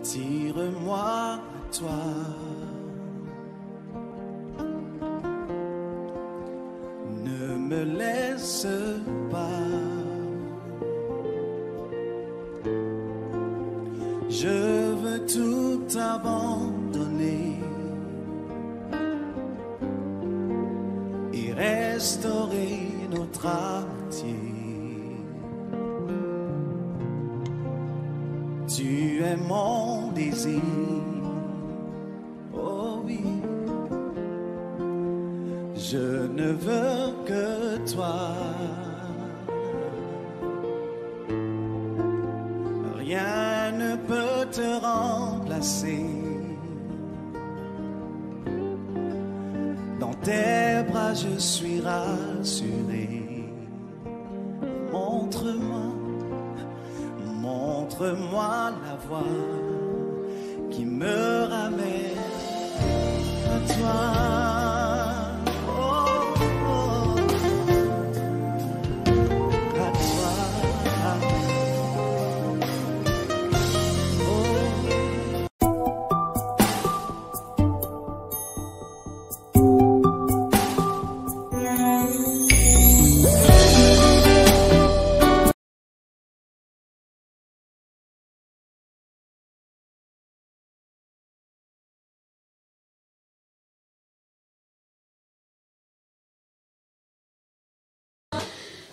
Tire-moi à toi. Ne me laisse pas. Je veux tout abandonner et restaurer notre amitié. Tu es mon désir, oh oui. Je ne veux que toi. Rien ne peut te remplacer. Dans tes bras je suis rassuré. Montre-moi la voie qui me ramène à toi.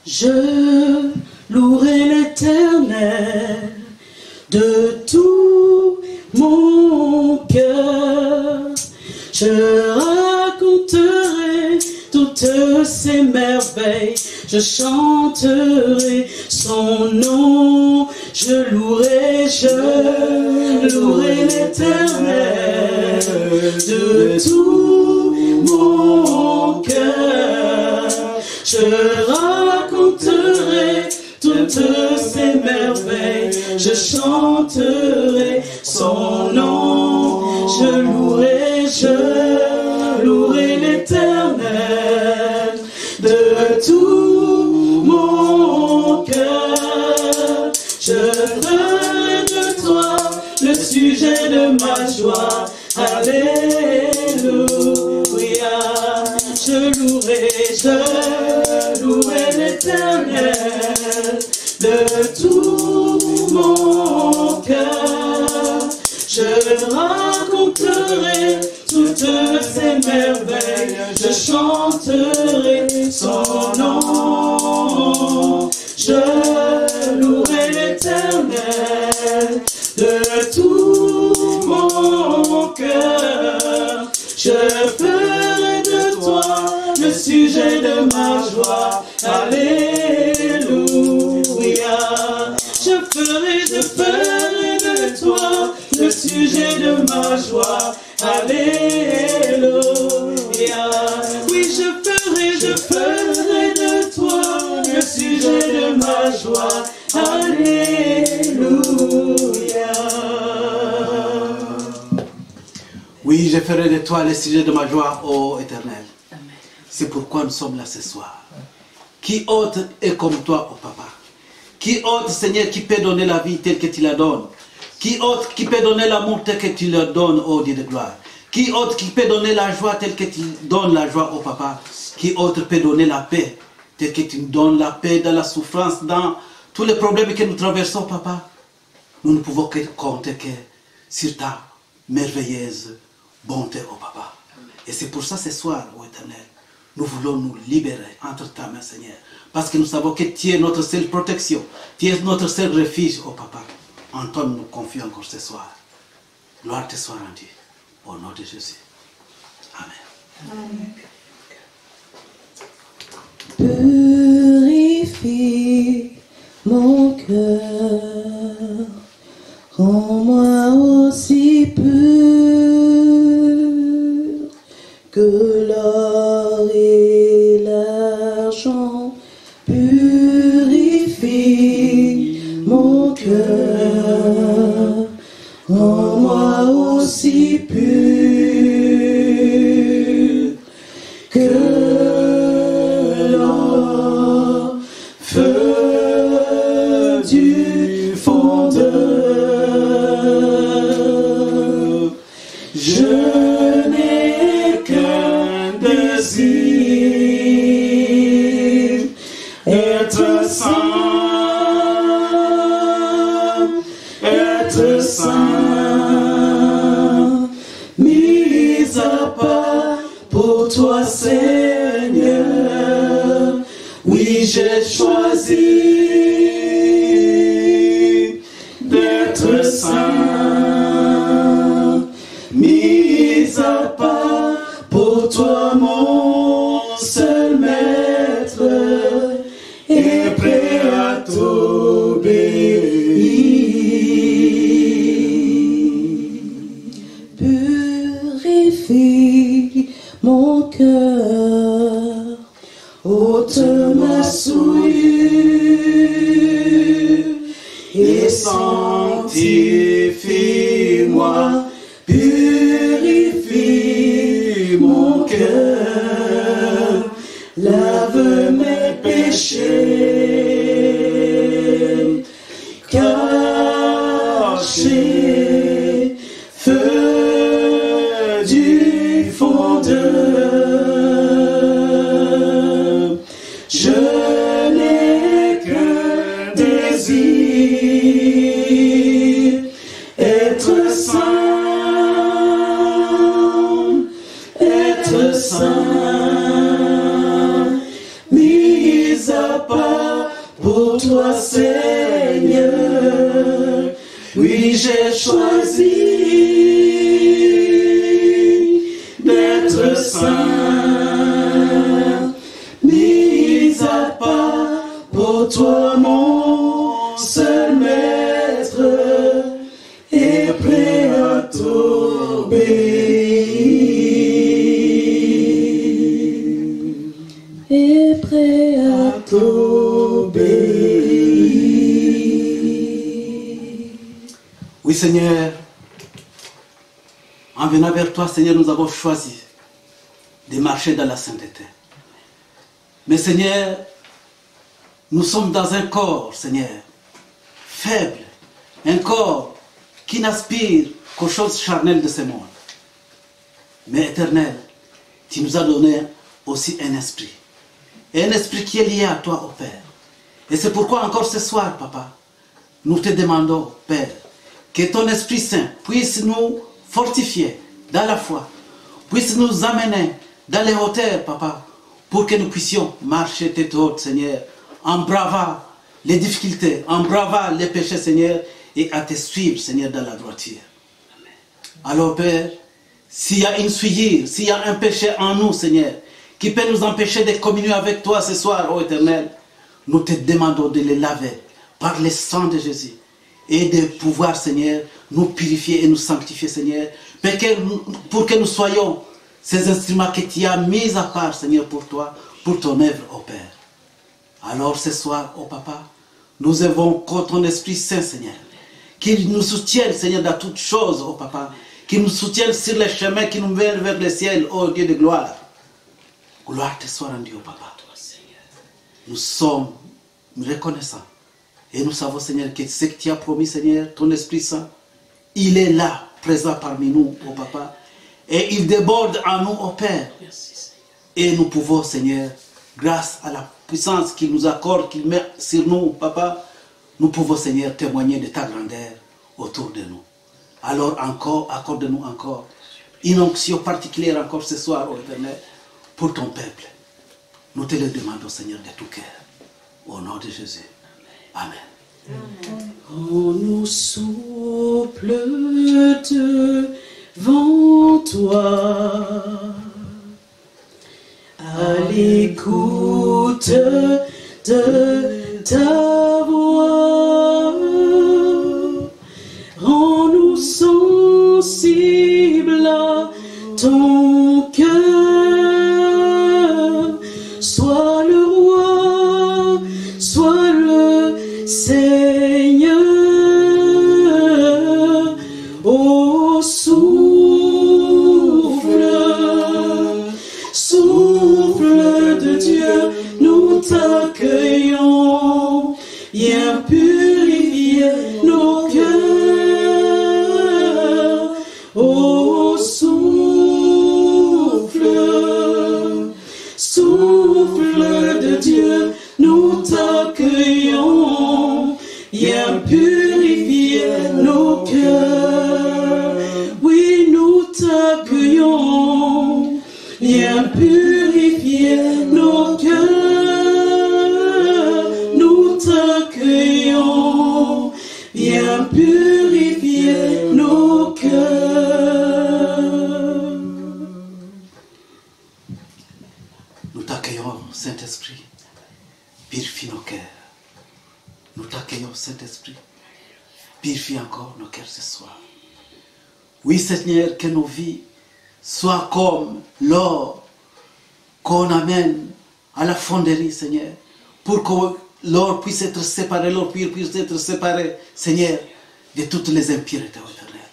Je louerai l'Éternel de tout mon cœur. Je raconterai toutes ses merveilles. Je chanterai son nom. Je louerai l'Éternel de tout mon cœur. Je raconterai toutes ses merveilles, je chanterai son nom. Je louerai l'Éternel de tout mon cœur. Je ferai de toi le sujet de ma joie. Alléluia. Je louerai l'Éternel de tout mon cœur. Je raconterai toutes ses merveilles, je chanterai son nom. Je louerai l'Éternel de tout mon cœur. Je ferai de toi le sujet de ma joie. Alléluia. Je ferai de toi le sujet de ma joie. Alléluia. Oui, je ferai de toi le sujet de ma joie. Alléluia. Oui, je ferai de toi le sujet de ma joie, ô Éternel. C'est pourquoi nous sommes là ce soir. Qui autre est comme toi, ô Papa? Qui autre, Seigneur, qui peut donner la vie telle que tu la donnes? Qui autre qui peut donner l'amour tel que tu le donnes, ô Dieu de gloire? Qui autre qui peut donner la joie telle que tu donnes la joie, ô Papa? Qui autre peut donner la paix telle que tu nous donnes la paix dans la souffrance, dans tous les problèmes que nous traversons, Papa? Nous ne pouvons que compter que sur ta merveilleuse bonté, ô Papa. Et c'est pour ça ce soir, ô Éternel, nous voulons nous libérer entre ta main, Seigneur. Parce que nous savons que tu es notre seule protection. Tu es notre seul refuge, ô Papa. En toi, nous nous confions encore ce soir. Gloire te soit rendue. Au nom de Jésus. Amen. Purifie mon cœur. Rends-moi aussi pur que l'or et l'argent. Purifie mon cœur. Rends-moi aussi pur que l'or. Feu du fond de d'être saint, mis à part pour toi, Seigneur. Oui, j'ai choisi d'être saint, mis à part pour toi, mon seul maître, et prêt à t'obéir. Purifie mon cœur, ôte ma souillure et sanctifie-moi. Purifie mon cœur, lave mes péchés cachés, feu du fondeur. Je n'ai qu'un désir, être saint, mis à part pour toi, Seigneur. Oui, j'ai choisi d'être saint, mis à part pour toi, mon seul maître, et prêt à t'obéir. Et prêt à t'obéir. Oui, Seigneur, en venant vers toi, Seigneur, nous avons choisi de marcher dans la sainteté. Mais Seigneur, nous sommes dans un corps, Seigneur, faible, un corps qui n'aspire qu'aux choses charnelles de ce monde. Mais Éternel, tu nous as donné aussi un esprit. Et un esprit qui est lié à toi, ô Père. Et c'est pourquoi encore ce soir, Papa, nous te demandons, Père, que ton Esprit Saint puisse nous fortifier dans la foi, puisse nous amener dans les hauteurs, Papa, pour que nous puissions marcher tête haute, Seigneur, en bravant les difficultés, en bravant les péchés, Seigneur, et à te suivre, Seigneur, dans la droiture. Alors, Père, s'il y a une souillure, s'il y a un péché en nous, Seigneur, qui peut nous empêcher de communier avec toi ce soir, ô Éternel, nous te demandons de les laver par le sang de Jésus et de pouvoir, Seigneur, nous purifier et nous sanctifier, Seigneur, pour que nous soyons ces instruments que tu as mis à part, Seigneur, pour toi, pour ton œuvre, ô Père. Alors ce soir, ô Papa, nous invoquons ton Esprit Saint, Seigneur, qu'il nous soutienne, Seigneur, dans toutes choses, ô Papa, qu'il nous soutienne sur les chemins qui nous mènent vers le ciel, ô Dieu de gloire. Gloire te soit rendue, ô Papa. Nous sommes reconnaissants. Et nous savons, Seigneur, que ce que tu as promis, Seigneur, ton Esprit Saint, il est là, présent parmi nous, ô Papa. Et il déborde en nous, ô Père. Et nous pouvons, Seigneur, grâce à la puissance qu'il nous accorde, qu'il met sur nous, Papa, nous pouvons, Seigneur, témoigner de ta grandeur autour de nous. Alors encore, accorde-nous encore une onction particulière encore ce soir, ô Éternel, pour ton peuple. Nous te le demandons, Seigneur, de tout cœur. Au nom de Jésus. Amen. On nous souffle devant toi, à l'écoute de ta voix. Rends-nous sensibles à ton cœur. Sois le roi, sois le Seigneur. Ô souffle, souffle de Dieu, nous t'accueillons. viens purifier nos cœurs. Nous t'accueillons, Saint-Esprit. Purifie nos cœurs. Nous t'accueillons, Saint-Esprit. Purifie encore nos cœurs ce soir. Oui, Seigneur, que nos vies soient comme l'or qu'on amène à la fonderie, Seigneur, pour que l'or puisse être séparé, l'or pur puisse être séparé, Seigneur, de toutes les impuretés éternelles.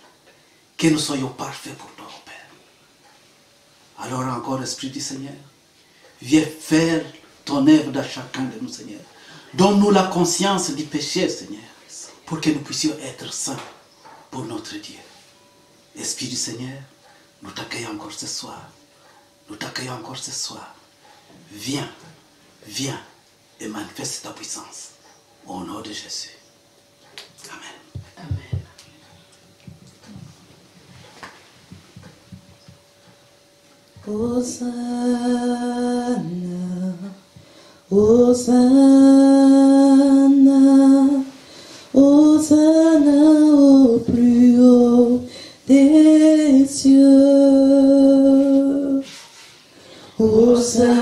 Que nous soyons parfaits pour toi, Père. Alors encore, Esprit du Seigneur, viens faire ton œuvre dans chacun de nous, Seigneur. Donne-nous la conscience du péché, Seigneur, pour que nous puissions être saints pour notre Dieu. Esprit du Seigneur, nous t'accueillons encore ce soir. Nous t'accueillons encore ce soir. Viens, viens et manifeste ta puissance. Au nom de Jésus. Amen. Amen. Hosanna, Hosanna, Hosanna au plus haut des cieux. Hosanna,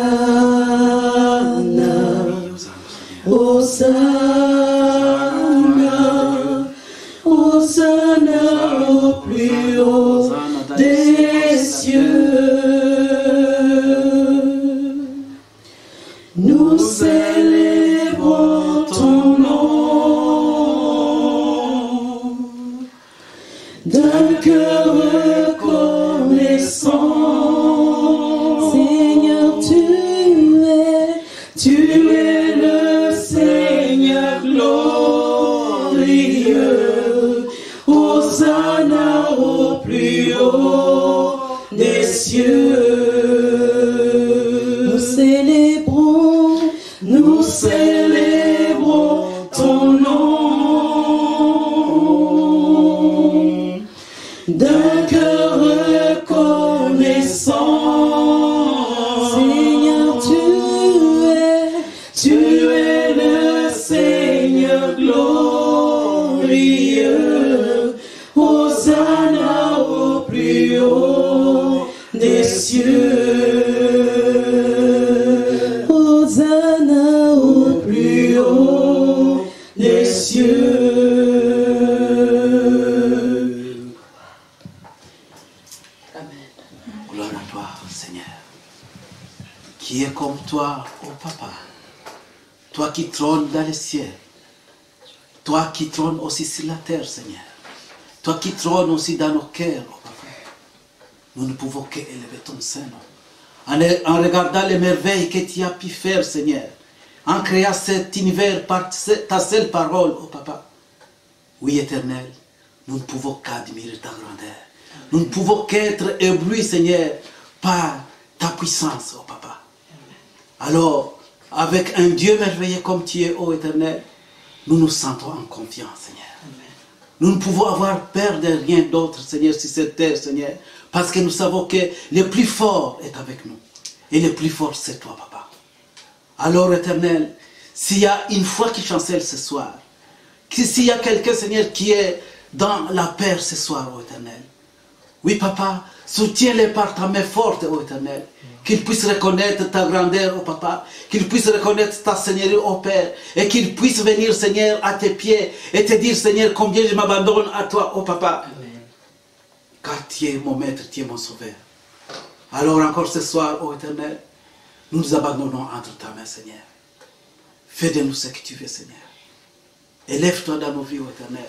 Hosanna, Hosanna au plus haut des cieux. Nous célébrons ton nom d'un cœur reconnaissant. Seigneur, tu es le Seigneur glorieux. Hosanna au plus haut des cieux. Nous célébrons ton nom d'un cœur reconnaissant. Seigneur, tu es le Seigneur glorieux. Hosanna au plus haut des cieux. Hosanna au plus haut des cieux. Amen. Gloire à toi, Seigneur, qui est comme toi, ô Papa, toi qui trônes dans les cieux, toi qui trônes aussi sur la terre, Seigneur, toi qui trônes aussi dans nos cœurs, ô Papa. Nous ne pouvons qu'élever ton Saint-Nom. En regardant les merveilles que tu as pu faire, Seigneur, en créant cet univers par ta seule parole, ô Papa. Oui, Éternel, nous ne pouvons qu'admirer ta grandeur. Nous ne pouvons qu'être éblouis, Seigneur, par ta puissance, ô Papa. Alors, avec un Dieu merveilleux comme tu es, ô Éternel, nous nous sentons en confiance, Seigneur. Nous ne pouvons avoir peur de rien d'autre, Seigneur, sur cette terre, Seigneur, parce que nous savons que le plus fort est avec nous. Et le plus fort, c'est toi, Papa. Alors, Éternel, s'il y a une foi qui chancelle ce soir, s'il y a quelqu'un, Seigneur, qui est dans la peur ce soir, ô Éternel, oui, Papa, soutiens-les par ta main forte, ô Éternel, qu'ils puissent reconnaître ta grandeur, ô Papa, qu'ils puissent reconnaître ta Seigneurie, ô Père, et qu'ils puissent venir, Seigneur, à tes pieds et te dire, Seigneur, combien je m'abandonne à toi, ô Papa. Amen. Car tu es mon maître, tu es mon sauveur. Alors encore ce soir, ô Éternel, nous nous abandonnons entre ta main, Seigneur. Fais de nous ce que tu veux, Seigneur. Élève-toi dans nos vies, ô Éternel,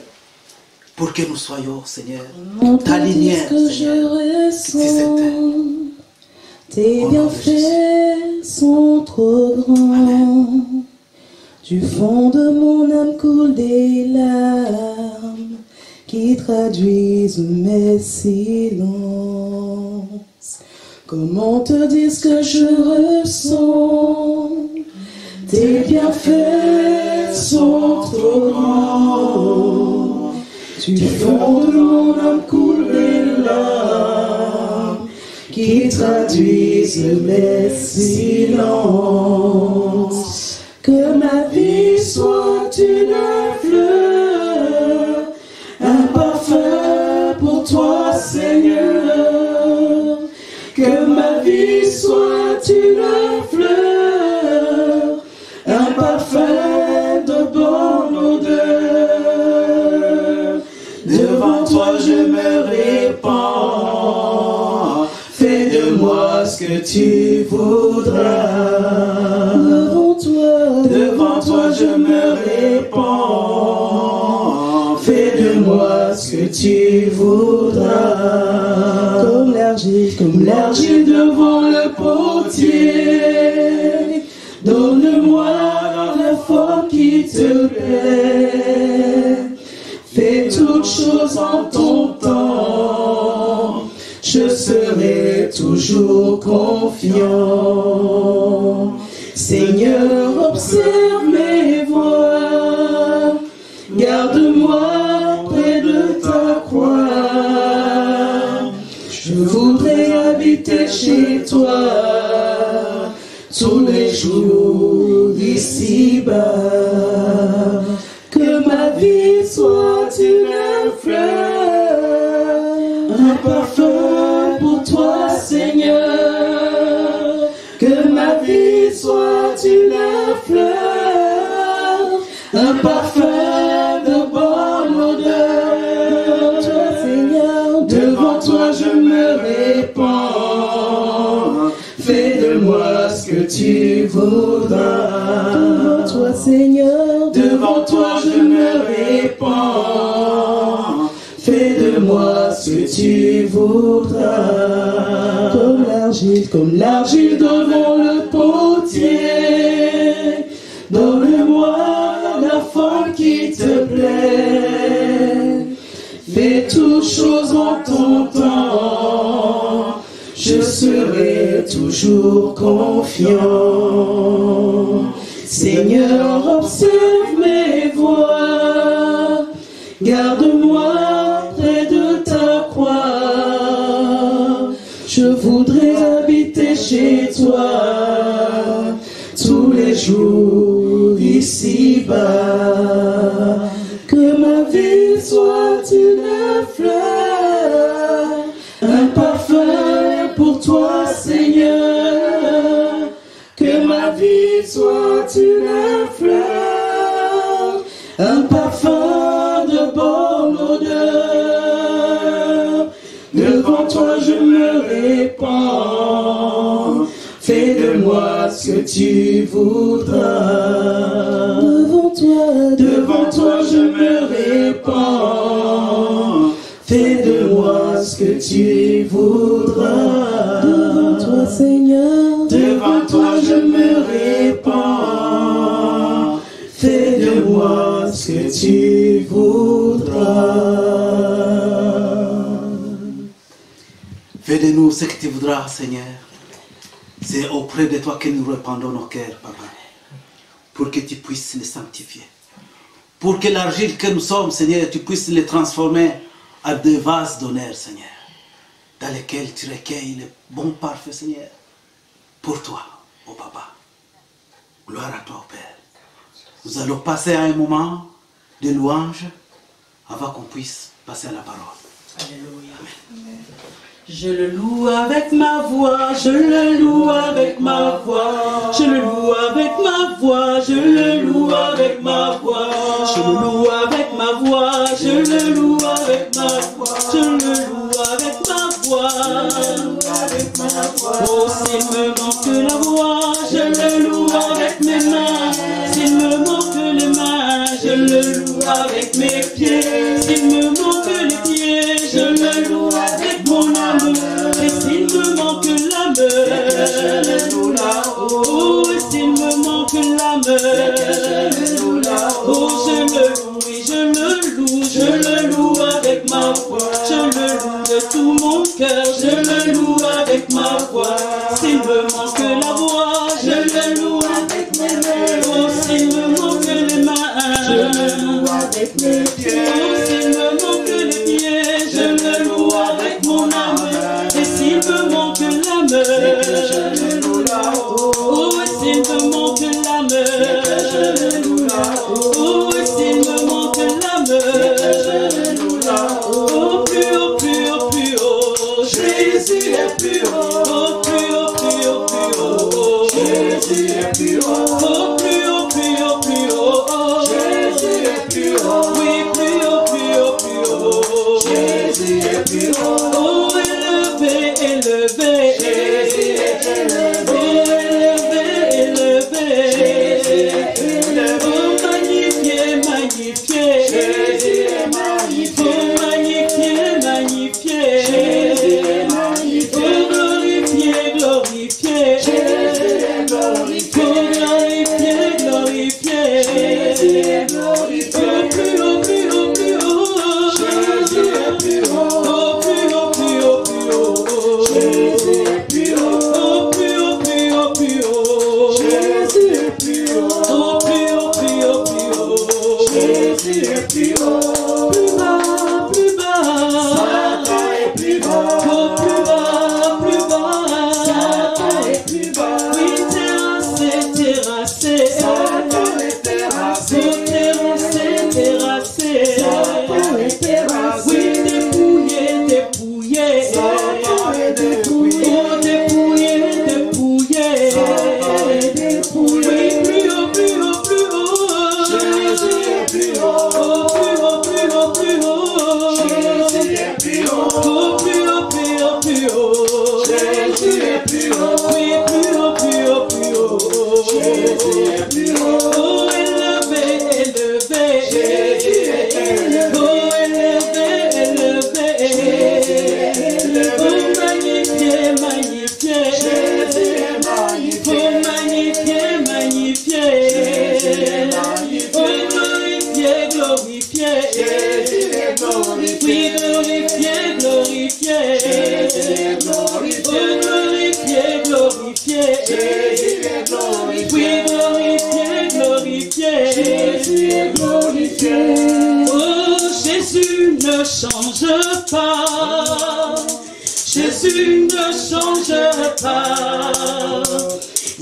pour que nous soyons, Seigneur, ta lumière, Seigneur, sur cette terre. Tes bienfaits sont trop grands. Amen. Du fond de mon âme coulent des larmes qui traduisent mes silences. Comment te dire ce que je ressens? Tes bienfaits sont trop grands. Du fond de mon âme coulent des larmes qui traduisent mes silences. Que ma vie soit une fleur devant toi je me répands. Fais de moi ce que tu voudras. Devant toi je me répands. Fais de moi ce que tu voudras. Comme l'argile devant le potier. Donne-moi la forme qui te plaît. Fais toutes choses en ton temps. Je serai toujours confiant. Seigneur, observe mes voies. Garde-moi près de ta croix. Je voudrais habiter chez toi tous les jours ici-bas. Que ma vie soit une fleur, un parfum pour toi, Seigneur. Que ma vie soit une fleur, un parfum de bonne odeur. Toi, Seigneur, devant toi je me répands. Fais de moi ce que tu voudras. Devant toi, Seigneur, devant toi je me répands. Fais de moi ce que tu voudras. Comme l'argile devant le potier. Donne-moi la forme qui te plaît. Fais toutes choses en ton temps. Je serai toujours confiant. Seigneur, observe mes voies. Garde-moi près de ta croix. Je voudrais habiter chez toi tous les jours ici-bas. Que ma vie soit une fleur, un parfum pour toi, Seigneur. Que ma vie soit une fleur, un parfum de bonne odeur. Devant toi je me répands. Fais de moi ce que tu voudras. Devant toi je me répands. Fais de moi ce que tu voudras. Devant toi, Seigneur, devant toi je me répands. Fais de moi ce que tu voudras. Fais de nous ce que tu voudras, Seigneur. C'est auprès de toi que nous répandons nos cœurs, Papa. Pour que tu puisses les sanctifier. Pour que l'argile que nous sommes, Seigneur, tu puisses les transformer en des vases d'honneur, Seigneur. Dans lesquels tu recueilles les bons parfums, Seigneur. Pour toi, oh Papa. Gloire à toi, Père. Nous allons passer à un moment de louange avant qu'on puisse passer à la parole. Alléluia. Amen. Je le loue avec ma voix, je le loue avec ma voix, je le loue avec ma voix, je le loue avec ma voix, je le loue avec ma voix, je le loue avec ma voix, je le loue avec ma voix, oh s'il me manque la voix, je le loue avec mes mains, s'il me manque les mains, je le loue avec mes pieds, s'il me manque les pieds, je le loue avec mon âme. Et s'il me manque l'âme, je le loue là-haut. Oh, et s'il me manque l'âme, je le loue là-haut. Oh, je le loue, oui, je le loue avec ma voix. Je le loue de tout mon cœur, je le loue avec ma voix. S'il me manque la voix, je le loue avec mes mains. Oh, s'il me manque les mains, je le loue avec mes pieds. Oh, s'il me manque plus haut. Oh, élevé, élevé. Jésus est élevé. Oh, magnifié, magnifié. Jésus est magnifié. Oh, magnifié, magnifié. Jésus est magnifié. Oh, glorifié, glorifié. Jésus est glorifié. Oh, glorifié, glorifié. Jésus est glorifié. Oh, plus haut, plus haut, plus haut. Jésus est plus haut. Oh, plus haut, plus haut, plus haut. Jésus est plus haut. Oh, plus haut, plus haut, plus haut. Jésus est plus haut. Oh, plus haut, plus haut, plus haut. Jésus est plus haut. Plus bas, plus bas. Satan est plus bas. Oh, plus bas, plus bas. Satan est plus bas. Oui, terrassé, terrassé. Satan est terrassé. Oh, terrassé, terrassé. Satan est terrassé. Oui, dépouillé, dépouillé. Satan est dépouillé. Oh, dépouillé, dépouillé. Satan est dépouillé. Oui, plus haut, plus haut, plus haut. Jésus est plus haut. Oh, plus haut, plus haut, plus haut. Jésus est plus haut. Oh, plus haut, plus haut, plus haut. Jésus est plus haut. Oui, plus haut, plus haut, plus haut. Jésus est plus haut. Oh, élevé, élevé. Jésus est élevé. Oh, élevé, élevé. Jésus est élevé. Oh, magnifié, magnifié. Jésus est magnifié. Oh, magnifié, magnifié. Jésus est magnifié. Oh, glorifié, glorifié. Jésus est glorifié. Oui, glorifié, glorifié. Jésus est glorifié. Oh, glorifié, glorifié. Jésus est glorifié. Oui, glorifié, glorifié. Jésus est glorifié. Oh, Jésus ne change pas. Jésus ne change pas.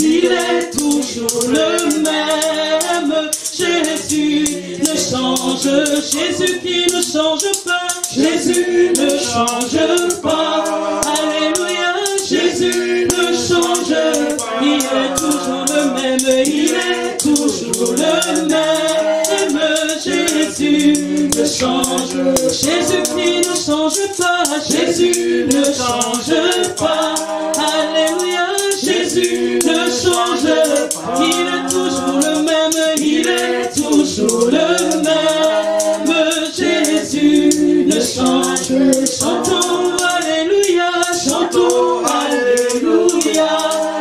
Il est toujours le même. Jésus ne change. Jésus qui ne change pas. Jésus ne change pas. Alléluia. Jésus ne change pas. Il est toujours le même. Il est toujours le même. Jésus ne change. Jésus qui ne change pas. Jésus ne change pas. Alléluia. Jésus ne change pas. Il est toujours le même. Il est toujours le même. Jésus ne change. Chantons Alléluia. Chantons Alléluia.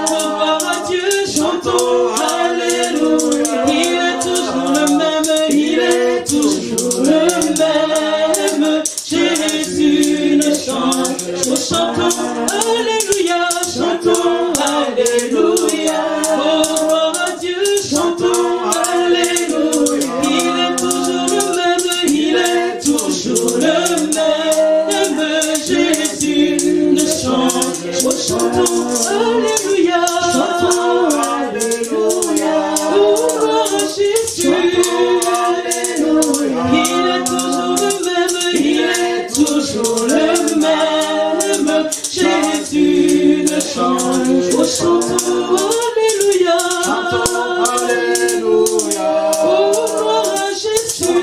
Gloire à Dieu. Chantons Alléluia. Il est toujours le même. Il est toujours le même. Jésus ne change. Chantons Alléluia. Chantons Alléluia. Oh, gloire à Dieu. Chantons Alléluia. Il est toujours le même. Il est toujours le même. Jésus ne change. Chantons Alléluia. Chantons Alléluia. Oh, gloire à Jésus. Alléluia. Il est toujours le même. Il est toujours le même. Jésus ne change. Oh, chantons Alléluia. Chantons Alléluia. Oh, gloire à Jésus.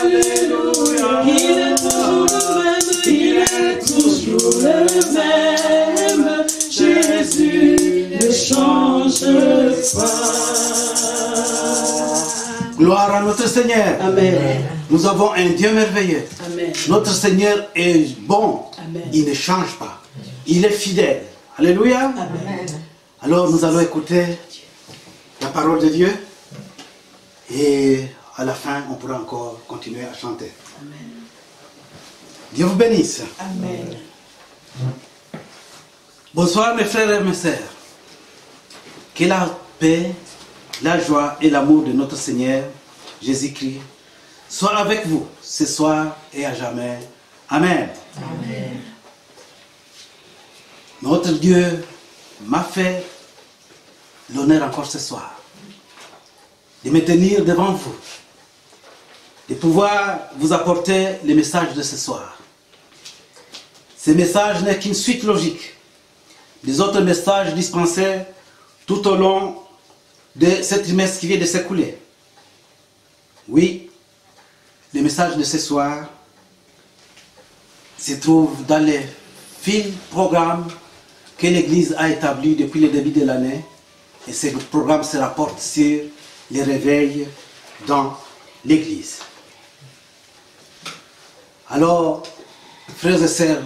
Alléluia. Il est toujours le même. Il est toujours le même. Jésus ne change pas. Gloire à notre Seigneur. Amen. Nous avons un Dieu merveilleux. Amen. Notre Seigneur est bon. Amen. Il ne change pas. Il est fidèle. Alléluia. Amen. Alors nous allons écouter la parole de Dieu. Et à la fin, on pourra encore continuer à chanter. Amen. Dieu vous bénisse. Amen. Bonsoir mes frères et mes sœurs. Que la paix, la joie et l'amour de notre Seigneur Jésus-Christ soient avec vous ce soir et à jamais. Amen. Amen. Notre Dieu m'a fait l'honneur encore ce soir de me tenir devant vous, de pouvoir vous apporter le message de ce soir. Ce message n'est qu'une suite logique des autres messages dispensés tout au long de ce trimestre qui vient de s'écouler. Oui, le message de ce soir se trouve dans les fils programmes que l'Église a établis depuis le début de l'année. Et ce programme se rapporte sur les réveils dans l'Église. Alors, frères et sœurs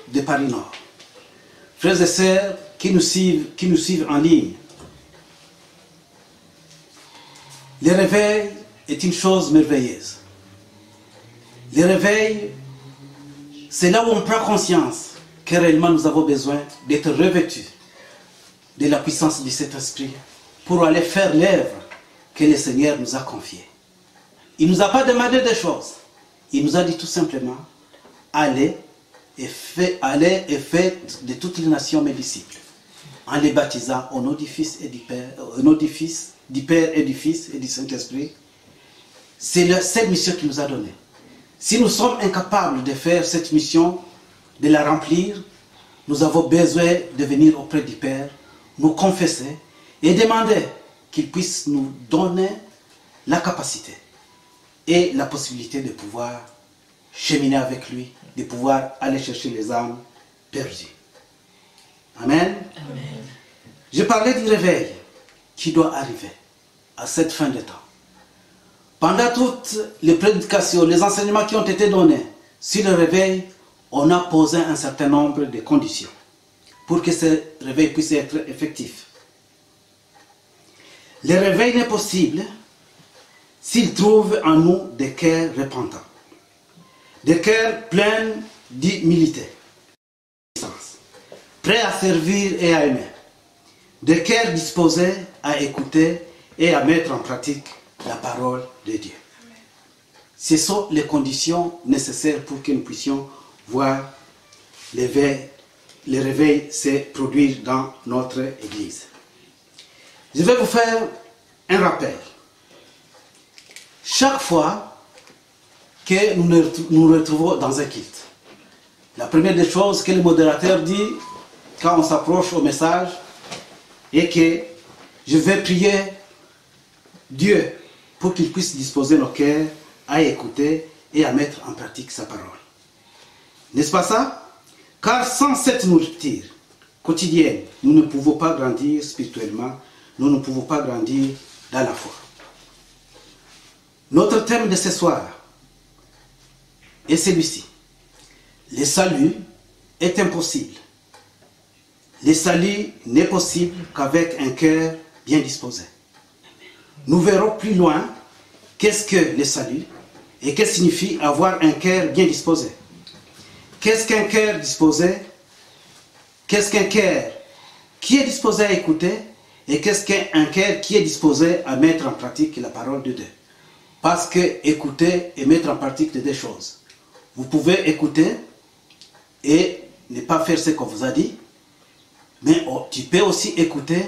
de Paris Nord, frères et sœurs qui nous suivent en ligne, le réveil est une chose merveilleuse. Le réveil, c'est là où on prend conscience que réellement nous avons besoin d'être revêtus de la puissance du Saint-Esprit pour aller faire l'œuvre que le Seigneur nous a confiée. Il ne nous a pas demandé des choses. Il nous a dit tout simplement, allez et faites de toutes les nations mes disciples, en les baptisant au nom du Fils et du Père, au nom du Père et du Fils et du Saint-Esprit. C'est cette mission qu'il nous a donnée. Si nous sommes incapables de faire cette mission, de la remplir, nous avons besoin de venir auprès du Père, nous confesser et demander qu'il puisse nous donner la capacité et la possibilité de pouvoir cheminer avec lui, de pouvoir aller chercher les âmes perdues. Amen. Amen. Je parlais du réveil qui doit arriver à cette fin de temps. Pendant toutes les prédications, les enseignements qui ont été donnés sur le réveil, on a posé un certain nombre de conditions pour que ce réveil puisse être effectif. Le réveil n'est possible s'il trouve en nous des cœurs repentants, des cœurs pleins d'humilité, prêts à servir et à aimer, des cœurs disposés à écouter et à mettre en pratique la parole de Dieu. Ce sont les conditions nécessaires pour que nous puissions voir le réveil se produire dans notre Église. Je vais vous faire un rappel. Chaque fois que nous nous retrouvons dans un culte, la première des choses que le modérateur dit quand on s'approche au message est que je vais prier Dieu pour qu'il puisse disposer nos cœurs à écouter et à mettre en pratique sa parole. N'est-ce pas ça? Car sans cette nourriture quotidienne, nous ne pouvons pas grandir spirituellement, nous ne pouvons pas grandir dans la foi. Notre thème de ce soir est celui-ci. Le salut est impossible. Le salut n'est possible qu'avec un cœur bien disposé. Nous verrons plus loin qu'est-ce que le salut et qu'est-ce que signifie avoir un cœur bien disposé. Qu'est-ce qu'un cœur disposé? Qu'est-ce qu'un cœur qui est disposé à écouter? Et qu'est-ce qu'un cœur qui est disposé à mettre en pratique la parole de Dieu? Parce que écouter et mettre en pratique deux choses. Vous pouvez écouter et ne pas faire ce qu'on vous a dit, mais tu peux aussi écouter,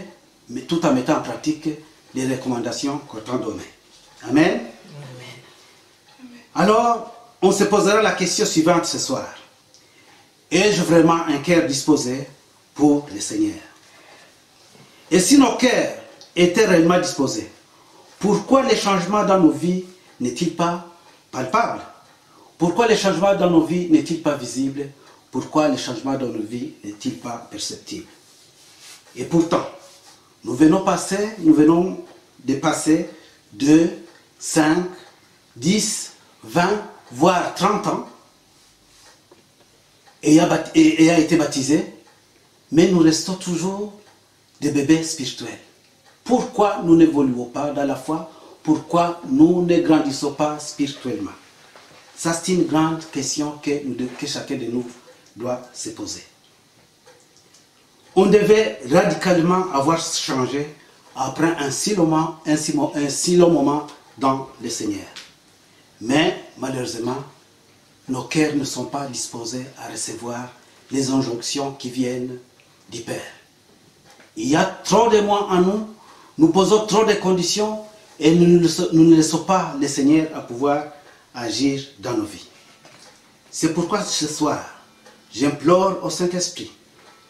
mais tout en mettant en pratique les recommandations qu'on t'a données. Amen. Amen. Alors, on se posera la question suivante ce soir. Ai-je vraiment un cœur disposé pour le Seigneur? Et si nos cœurs étaient réellement disposés, pourquoi les changements dans nos vies n'est-il pas palpable? Pourquoi les changements dans nos vies n'est-il pas visible? Pourquoi les changements dans nos vies n'est-il pas perceptible? Et pourtant, nous venons de passer 2, 5, 10, 20, voire 30 ans et a été baptisé, mais nous restons toujours des bébés spirituels. Pourquoi nous n'évoluons pas dans la foi? Pourquoi nous ne grandissons pas spirituellement? Ça, c'est une grande question que chacun de nous doit se poser. On devait radicalement avoir changé après un si long moment dans le Seigneur. Mais malheureusement, nos cœurs ne sont pas disposés à recevoir les injonctions qui viennent du Père. Il y a trop de moi en nous, nous posons trop de conditions et nous ne laissons pas le Seigneur à pouvoir agir dans nos vies. C'est pourquoi ce soir, j'implore au Saint-Esprit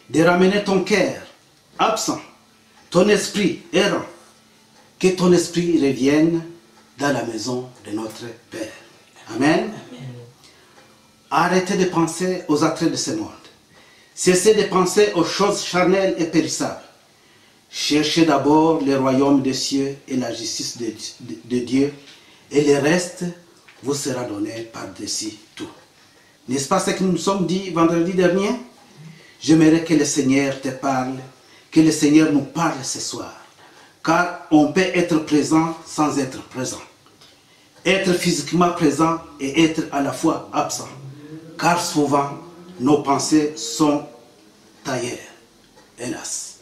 de ramener ton cœur absent, ton esprit errant, que ton esprit revienne dans la maison de notre Père. Amen. Amen. Arrêtez de penser aux attraits de ce monde. Cessez de penser aux choses charnelles et périssables. Cherchez d'abord le royaume des cieux et la justice de Dieu, et le reste vous sera donné par-dessus tout. N'est-ce pas ce que nous nous sommes dit vendredi dernier? J'aimerais que le Seigneur te parle, que le Seigneur nous parle ce soir. Car on peut être présent sans être présent. Être physiquement présent et être à la fois absent. Car souvent, nos pensées sont ailleurs, hélas.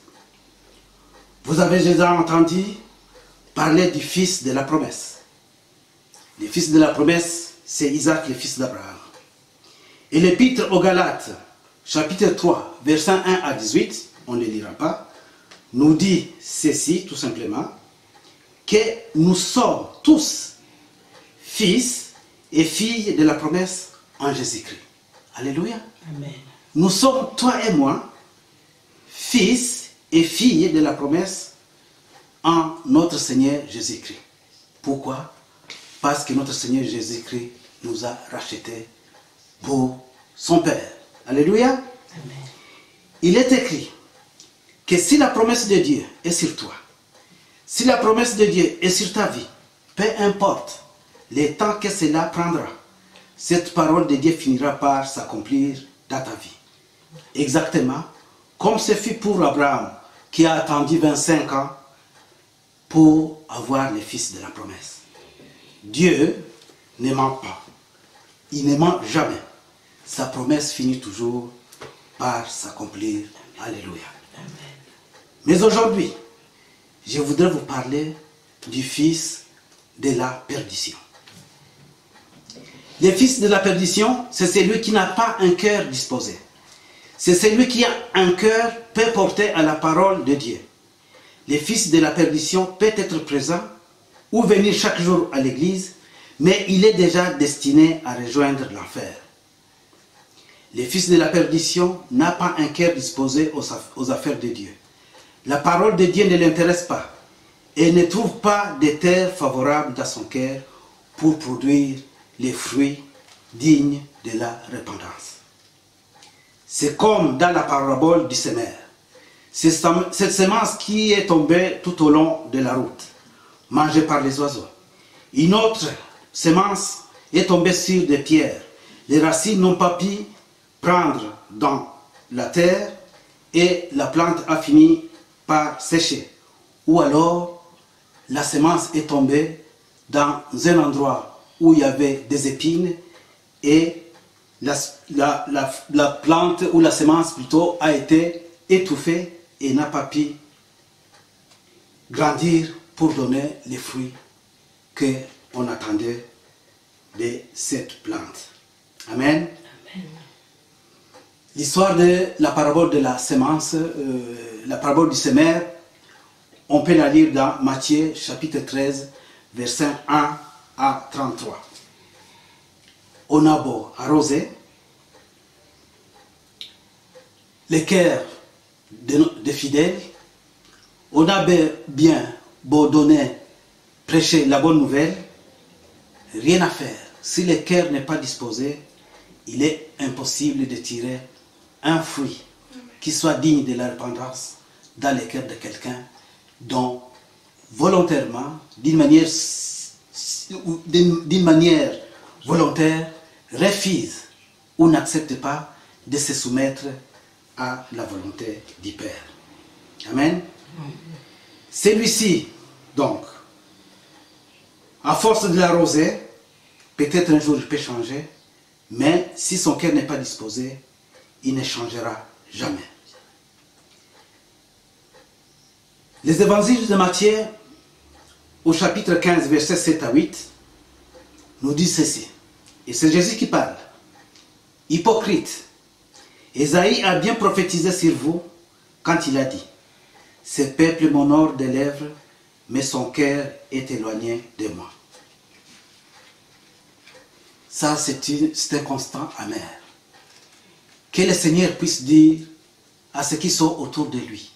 Vous avez déjà entendu parler du fils de la promesse. Le fils de la promesse, c'est Isaac, le fils d'Abraham. Et l'épître aux Galates, chapitre 3, versets 1 à 18, on ne le lira pas, nous dit ceci tout simplement, que nous sommes tous fils et filles de la promesse en Jésus-Christ. Alléluia. Amen. Nous sommes, toi et moi, fils et filles de la promesse en notre Seigneur Jésus-Christ. Pourquoi? Parce que notre Seigneur Jésus-Christ nous a rachetés pour son Père. Alléluia. Amen. Il est écrit que si la promesse de Dieu est sur toi, si la promesse de Dieu est sur ta vie, peu importe le temps que cela prendra, cette parole de Dieu finira par s'accomplir dans ta vie. Exactement comme ce fut pour Abraham, qui a attendu 25 ans pour avoir le fils de la promesse. Dieu ne ment pas. Il ne ment jamais. Sa promesse finit toujours par s'accomplir. Alléluia. Mais aujourd'hui, je voudrais vous parler du fils de la perdition. Le fils de la perdition, c'est celui qui n'a pas un cœur disposé. C'est celui qui a un cœur peu porté à la parole de Dieu. Le fils de la perdition peut être présent ou venir chaque jour à l'église, mais il est déjà destiné à rejoindre l'enfer. Le fils de la perdition n'a pas un cœur disposé aux affaires de Dieu. La parole de Dieu ne l'intéresse pas et ne trouve pas de terre favorable dans son cœur pour produire les fruits dignes de la repentance. C'est comme dans la parabole du semeur. C'est cette semence qui est tombée tout au long de la route, mangée par les oiseaux. Une autre semence est tombée sur des pierres. Les racines n'ont pas pu prendre dans la terre et la plante a fini par sécher. Ou alors, la semence est tombée dans un endroit où il y avait des épines et la plante ou la semence plutôt a été étouffée et n'a pas pu grandir pour donner les fruits qu'on attendait de cette plante. Amen. Amen. L'histoire de la parabole de la semence, la parabole du semeur, on peut la lire dans Matthieu chapitre 13, versets 1 à 33. On a beau arroser, les cœurs des fidèles, on a bien beau donner, prêcher la bonne nouvelle, rien à faire. Si le cœur n'est pas disposé, il est impossible de tirer un fruit qui soit digne de la repentance dans le cœur de quelqu'un dont volontairement, d'une manière volontaire, refuse ou n'accepte pas de se soumettre à la volonté du Père. Amen. Celui-ci, donc, à force de l'arroser, peut-être un jour il peut changer, mais si son cœur n'est pas disposé, il ne changera jamais. Les évangiles de Matthieu, au chapitre 15, versets 7 à 8, nous disent ceci. Et c'est Jésus qui parle. Hypocrite, Ésaïe a bien prophétisé sur vous quand il a dit: ce peuple m'honore des lèvres, mais son cœur est éloigné de moi. Ça, c'est un constant amer. Que le Seigneur puisse dire à ceux qui sont autour de lui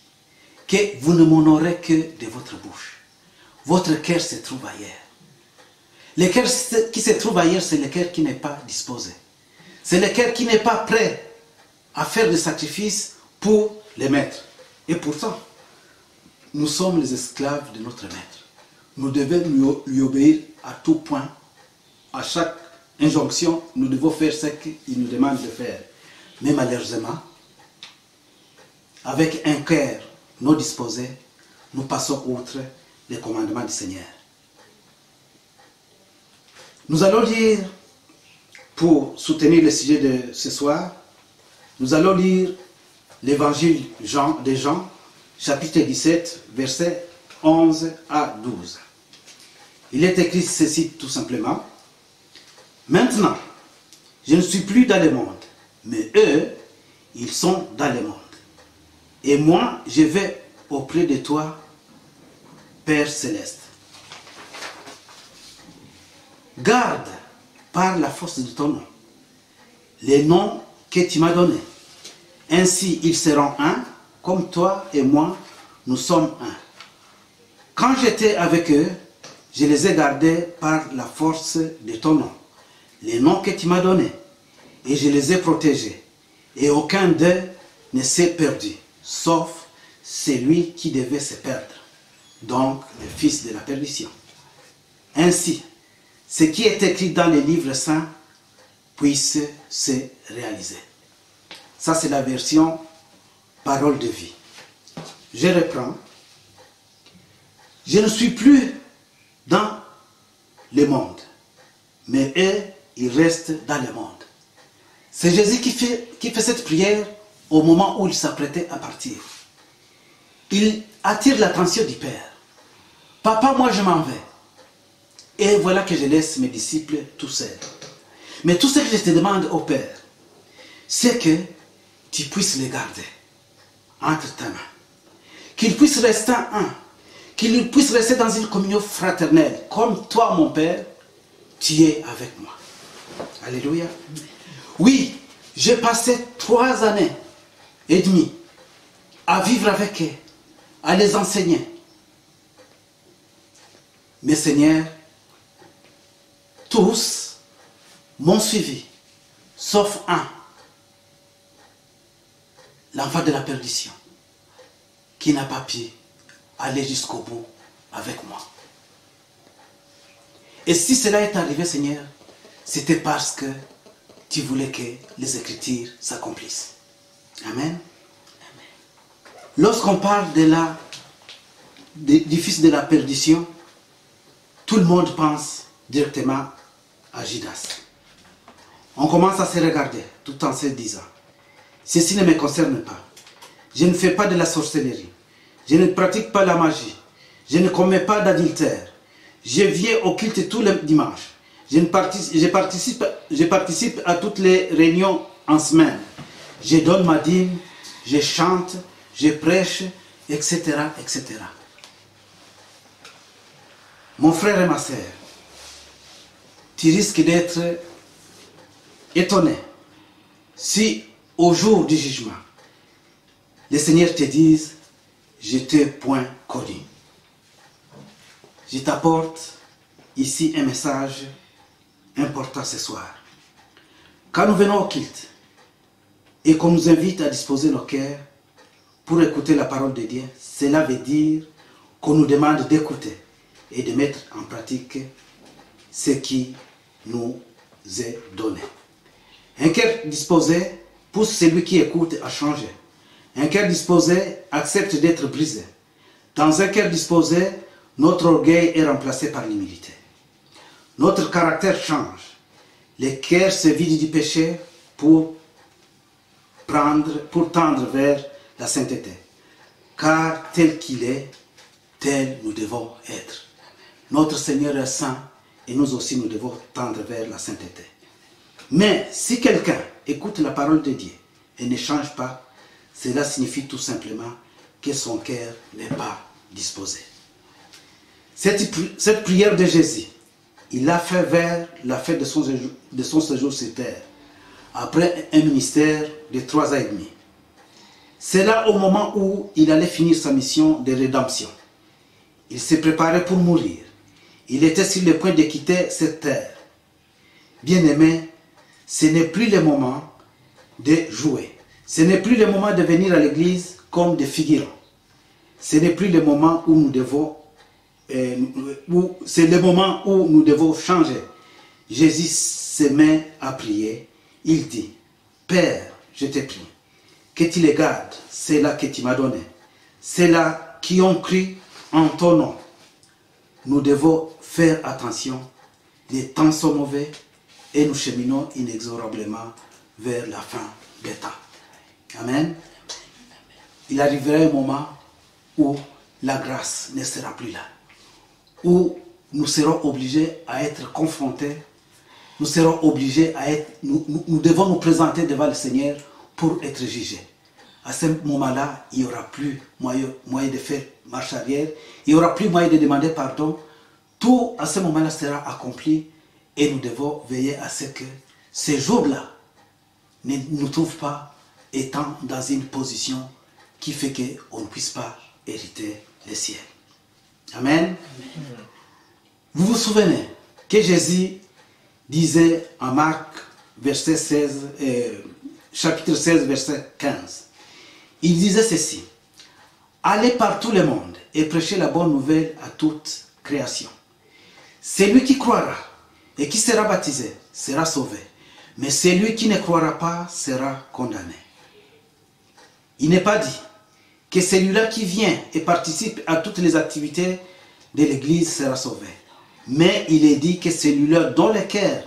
que vous ne m'honorez que de votre bouche. Votre cœur se trouve ailleurs. Le cœur qui se trouve ailleurs, c'est le cœur qui n'est pas disposé. C'est le cœur qui n'est pas prêt à faire des sacrifices pour les maîtres. Et pourtant, nous sommes les esclaves de notre maître. Nous devons lui obéir à tout point. À chaque injonction, nous devons faire ce qu'il nous demande de faire. Mais malheureusement, avec un cœur non disposé, nous passons outre les commandements du Seigneur. Nous allons lire, pour soutenir le sujet de ce soir, nous allons lire l'évangile de Jean, chapitre 17, versets 11 à 12. Il est écrit ceci tout simplement. Maintenant, je ne suis plus dans le monde, mais eux, ils sont dans le monde. Et moi, je vais auprès de toi, Père Céleste. Garde par la force de ton nom les noms que tu m'as donnés. Ainsi, ils seront un, comme toi et moi, nous sommes un. Quand j'étais avec eux, je les ai gardés par la force de ton nom, les noms que tu m'as donnés, et je les ai protégés. Et aucun d'eux ne s'est perdu, sauf celui qui devait se perdre, donc le fils de la perdition. Ainsi, ce qui est écrit dans les livres saints puisse se réaliser. Ça, c'est la version parole de vie. Je reprends. Je ne suis plus dans le monde, mais eux, ils restent dans le monde. C'est Jésus qui fait cette prière au moment où il s'apprêtait à partir. Il attire l'attention du Père. Papa, moi je m'en vais. Et voilà que je laisse mes disciples tout seuls. Mais tout ce que je te demande au Père, c'est que tu puisses les garder entre ta main. Qu'ils puissent rester un. Qu'ils puissent rester dans une communion fraternelle. Comme toi, mon Père, tu es avec moi. Alléluia. Oui, j'ai passé 3 années et demie à vivre avec eux, à les enseigner. Mais Seigneur, tous m'ont suivi, sauf un, l'enfant de la perdition, qui n'a pas pu aller jusqu'au bout avec moi. Et si cela est arrivé, Seigneur, c'était parce que tu voulais que les Écritures s'accomplissent. Amen. Lorsqu'on parle du fils de la perdition, tout le monde pense directement à Judas. On commence à se regarder tout en se disant, ceci ne me concerne pas. Je ne fais pas de la sorcellerie. Je ne pratique pas la magie. Je ne commets pas d'adultère. Je viens au culte tous les dimanches. Je participe à toutes les réunions en semaine. Je donne ma dîme, je chante, je prêche, etc., etc. Mon frère et ma sœur, tu risques d'être étonné si au jour du jugement, le Seigneur te dise, je t'ai point connu. Je t'apporte ici un message important ce soir. Quand nous venons au culte et qu'on nous invite à disposer nos cœurs pour écouter la parole de Dieu, cela veut dire qu'on nous demande d'écouter et de mettre en pratique ce qui nous est donné. Un cœur disposé pousse celui qui écoute à changer. Un cœur disposé accepte d'être brisé. Dans un cœur disposé, notre orgueil est remplacé par l'humilité. Notre caractère change. Le cœur se vide du péché pour tendre vers la sainteté. Car tel qu'il est, tel nous devons être. Notre Seigneur est saint et nous aussi nous devons tendre vers la sainteté. Mais si quelqu'un écoute la parole de Dieu et ne change pas, cela signifie tout simplement que son cœur n'est pas disposé. Cette prière de Jésus, il l'a fait vers la fin de son séjour sur terre, après un ministère de 3 ans et demi. C'est là au moment où il allait finir sa mission de rédemption. Il s'est préparé pour mourir. Il était sur le point de quitter cette terre. Bien-aimés, Ce n'est plus le moment de jouer. Ce n'est plus le moment de venir à l'église comme des figurants. Ce n'est plus le moment où nous devons, c'est le moment où nous devons changer. Jésus se met à prier. Il dit, Père, je te prie, que tu les gardes, ceux-là que tu m'as donné, ceux-là qui ont cru en ton nom. Nous devons faire attention. Les temps sont mauvais et nous cheminons inexorablement vers la fin des temps. Amen. Il arrivera un moment où la grâce ne sera plus là, où nous serons obligés à être confrontés, nous serons obligés à être, nous devons nous présenter devant le Seigneur pour être jugés. À ce moment-là, il n'y aura plus moyen de faire marche arrière, il n'y aura plus moyen de demander pardon. Tout à ce moment-là sera accompli et nous devons veiller à ce que ces jours-là ne nous trouvent pas étant dans une position qui fait qu'on ne puisse pas hériter le ciel. Amen. Vous vous souvenez que Jésus disait en Marc chapitre 16, verset 15. Il disait ceci, « Allez par tout le monde et prêchez la bonne nouvelle à toute création. Celui qui croira et qui sera baptisé sera sauvé, mais celui qui ne croira pas sera condamné. » Il n'est pas dit que celui-là qui vient et participe à toutes les activités de l'Église sera sauvé. Mais il est dit que celui-là dont le cœur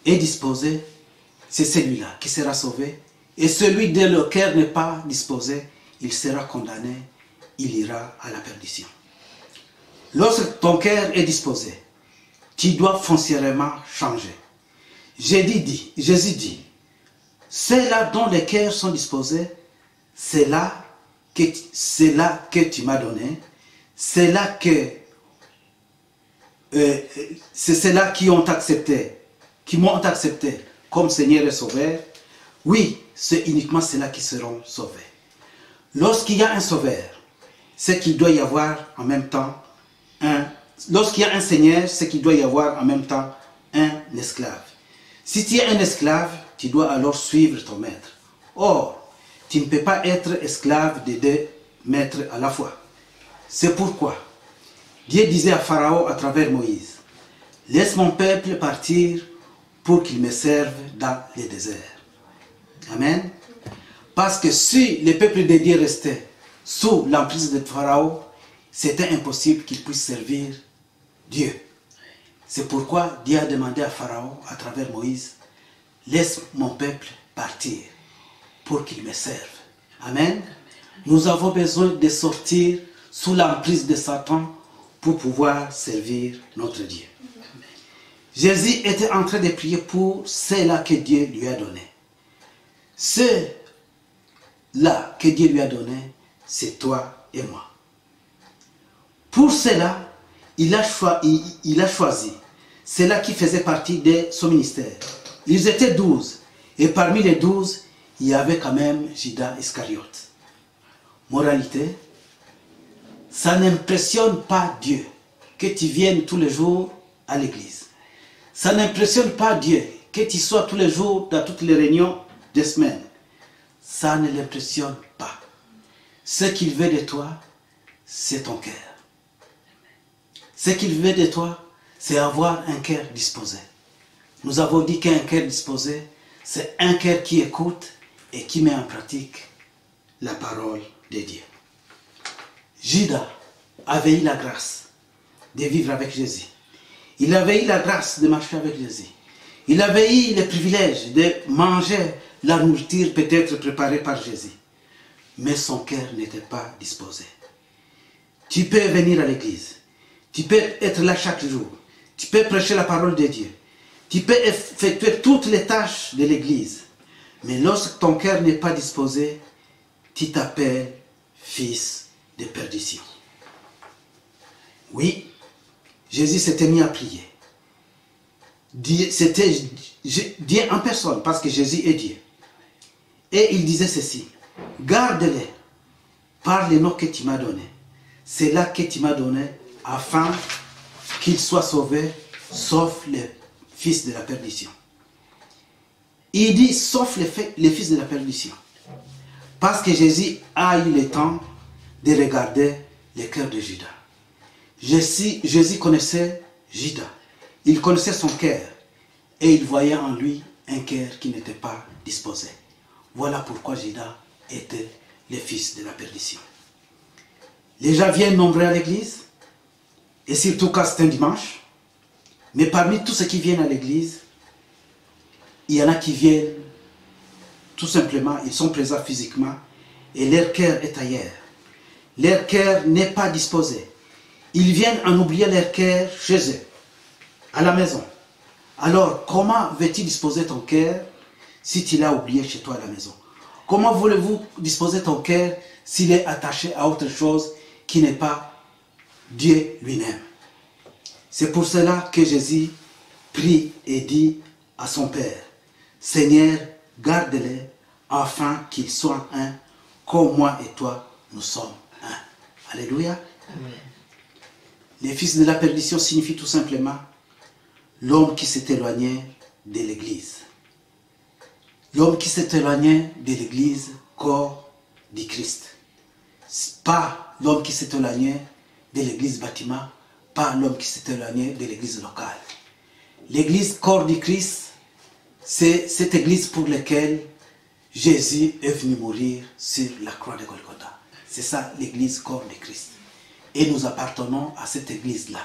est disposé, c'est celui-là qui sera sauvé. Et celui dont le cœur n'est pas disposé, il sera condamné, il ira à la perdition. Lorsque ton cœur est disposé, tu dois foncièrement changer. Jésus dit, ceux-là dont les cœurs sont disposés, c'est là que tu m'as donné, c'est ceux-là qui m'ont accepté comme Seigneur et Sauveur. Oui, c'est uniquement ceux-là qui seront sauvés. Lorsqu'il y a un sauveur, c'est qu'il doit y avoir en même temps lorsqu'il y a un Seigneur, c'est qu'il doit y avoir en même temps un esclave. Si tu es un esclave, tu dois alors suivre ton maître. Or, tu ne peux pas être esclave de deux maîtres à la fois. C'est pourquoi Dieu disait à Pharaon à travers Moïse, « Laisse mon peuple partir pour qu'il me serve dans le désert. » Amen. Parce que si le peuple de Dieu restait sous l'emprise de Pharaon, c'était impossible qu'il puisse servir Dieu. C'est pourquoi Dieu a demandé à Pharaon, à travers Moïse, « Laisse mon peuple partir pour qu'il me serve. » Amen. Nous avons besoin de sortir sous l'emprise de Satan pour pouvoir servir notre Dieu. Jésus était en train de prier pour ceux-là que Dieu lui a donné. Ceux-là que Dieu lui a donné, c'est toi et moi. Pour cela, il a choisi ceux-là qui faisaient partie de son ministère. Ils étaient 12. Et parmi les 12, il y avait quand même Judas Iscariote. Moralité, ça n'impressionne pas Dieu que tu viennes tous les jours à l'église. Ça n'impressionne pas Dieu que tu sois tous les jours dans toutes les réunions des semaines. Ça ne l'impressionne pas. Ce qu'il veut de toi, c'est ton cœur. Ce qu'il veut de toi, c'est avoir un cœur disposé. Nous avons dit qu'un cœur disposé, c'est un cœur qui écoute et qui met en pratique la parole de Dieu. Judas avait eu la grâce de vivre avec Jésus. Il avait eu la grâce de marcher avec Jésus. Il avait eu le privilège de manger la nourriture peut-être préparée par Jésus. Mais son cœur n'était pas disposé. Tu peux venir à l'église. Tu peux être là chaque jour. Tu peux prêcher la parole de Dieu. Tu peux effectuer toutes les tâches de l'église. Mais lorsque ton cœur n'est pas disposé, tu t'appelles fils de perdition. Oui, Jésus s'était mis à prier. C'était Dieu en personne, parce que Jésus est Dieu. Et il disait ceci, garde-les par les noms que tu m'as donnés. C'est là que tu m'as donné, afin qu'ils soient sauvés, sauf les fils de la perdition. Il dit, sauf les fils de la perdition. Parce que Jésus a eu le temps de regarder le cœur de Judas. Jésus connaissait Judas. Il connaissait son cœur. Et il voyait en lui un cœur qui n'était pas disposé. Voilà pourquoi Judas était le fils de la perdition. Les gens viennent nombreux à l'église. Et surtout quand c'est un dimanche. Mais parmi tous ceux qui viennent à l'église, il y en a qui viennent tout simplement, ils sont présents physiquement et leur cœur est ailleurs. Leur cœur n'est pas disposé. Ils viennent en oublier leur cœur chez eux, à la maison. Alors, comment veux-tu disposer ton cœur si tu l'as oublié chez toi à la maison? Comment voulez-vous disposer ton cœur s'il est attaché à autre chose qui n'est pas Dieu lui-même? C'est pour cela que Jésus prie et dit à son Père, Seigneur, garde-les afin qu'ils soient un, comme moi et toi, nous sommes un. Alléluia. Amen. Les fils de la perdition signifie tout simplement l'homme qui s'est éloigné de l'église. L'homme qui s'est éloigné de l'église, corps du Christ. Pas l'homme qui s'est éloigné de l'église bâtiment, pas l'homme qui s'est éloigné de l'église locale. L'église corps du Christ, c'est cette église pour laquelle Jésus est venu mourir sur la croix de Golgotha. C'est ça l'église corps de Christ. Et nous appartenons à cette église-là.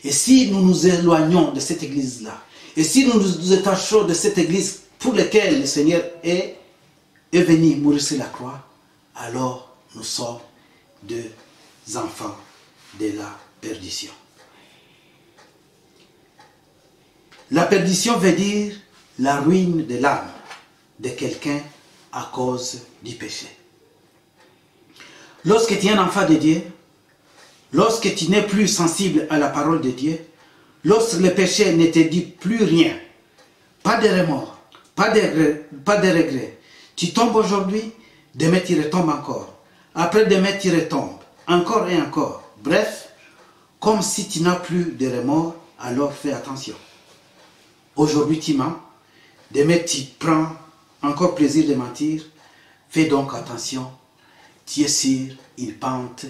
Et si nous nous éloignons de cette église-là, et si nous nous détachons de cette église pour laquelle le Seigneur est venu mourir sur la croix, alors nous sommes des enfants de la perdition. La perdition veut dire la ruine de l'âme de quelqu'un à cause du péché. Lorsque tu es un enfant de Dieu, lorsque tu n'es plus sensible à la parole de Dieu, lorsque le péché ne te dit plus rien, pas de remords, pas de regrets, tu tombes aujourd'hui, demain tu retombes encore, après demain tu retombes, encore et encore. Bref, comme si tu n'as plus de remords, alors fais attention. Aujourd'hui tu mens, demain tu prends encore plaisir de mentir, fais donc attention, tu es sur une pente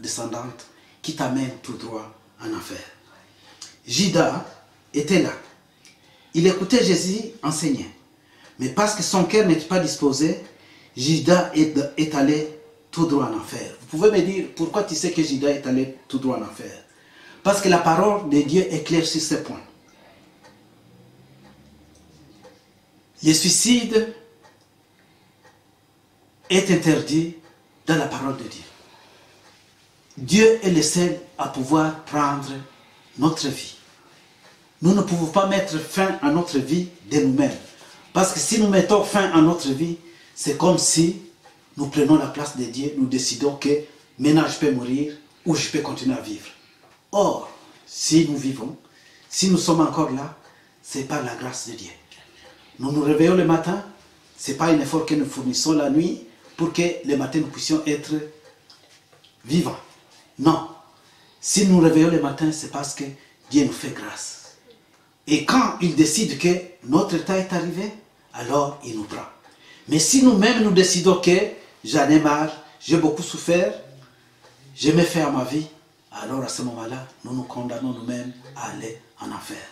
descendante qui t'amène tout droit en enfer. Judas était là. Il écoutait Jésus enseigner. Mais parce que son cœur n'était pas disposé, Judas est allé tout droit en enfer. Vous pouvez me dire pourquoi tu sais que Judas est allé tout droit en enfer? Parce que la parole de Dieu est claire sur ce point. Le suicide est interdit dans la parole de Dieu. Dieu est le seul à pouvoir prendre notre vie. Nous ne pouvons pas mettre fin à notre vie de nous-mêmes. Parce que si nous mettons fin à notre vie, c'est comme si nous prenons la place de Dieu, nous décidons que maintenant je peux mourir ou je peux continuer à vivre. Or, si nous vivons, si nous sommes encore là, c'est par la grâce de Dieu. Nous nous réveillons le matin, ce n'est pas un effort que nous fournissons la nuit pour que le matin nous puissions être vivants. Non. Si nous nous réveillons le matin, c'est parce que Dieu nous fait grâce. Et quand il décide que notre temps est arrivé, alors il nous prend. Mais si nous-mêmes nous décidons que j'en ai marre, j'ai beaucoup souffert, je me fais à ma vie, alors à ce moment-là, nous nous condamnons nous-mêmes à aller en enfer.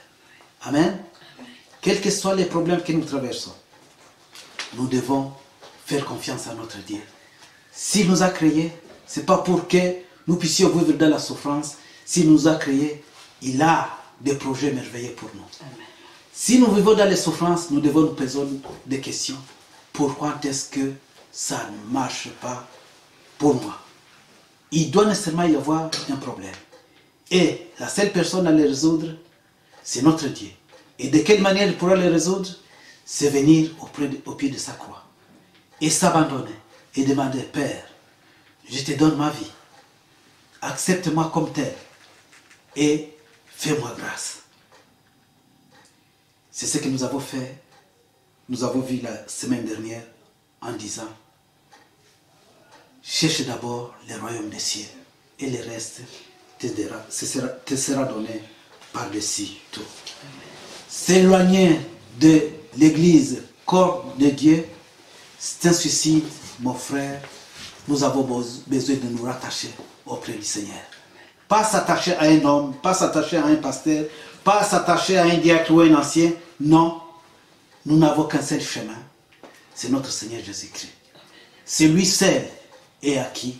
Amen. Quels que soient les problèmes que nous traversons, nous devons faire confiance à notre Dieu. S'il nous a créés, ce n'est pas pour que nous puissions vivre dans la souffrance. S'il nous a créés, il a des projets merveilleux pour nous. Amen. Si nous vivons dans les souffrances, nous devons nous poser des questions. Pourquoi est-ce que ça ne marche pas pour moi? Il doit nécessairement y avoir un problème. Et la seule personne à le résoudre, c'est notre Dieu. Et de quelle manière il pourra le résoudre? C'est venir au pied de sa croix. Et s'abandonner. Et demander, Père, je te donne ma vie. Accepte-moi comme tel. Et fais-moi grâce. C'est ce que nous avons fait. Nous avons vu la semaine dernière en disant, cherche d'abord le royaume des cieux. Et le reste te sera donné par-dessus tout. S'éloigner de l'église corps de Dieu, c'est un suicide, mon frère. Nous avons besoin de nous rattacher auprès du Seigneur. Pas s'attacher à un homme, pas s'attacher à un pasteur, pas s'attacher à un diacre ou un ancien. Non, nous n'avons qu'un seul chemin. C'est notre Seigneur Jésus-Christ. C'est lui seul et à qui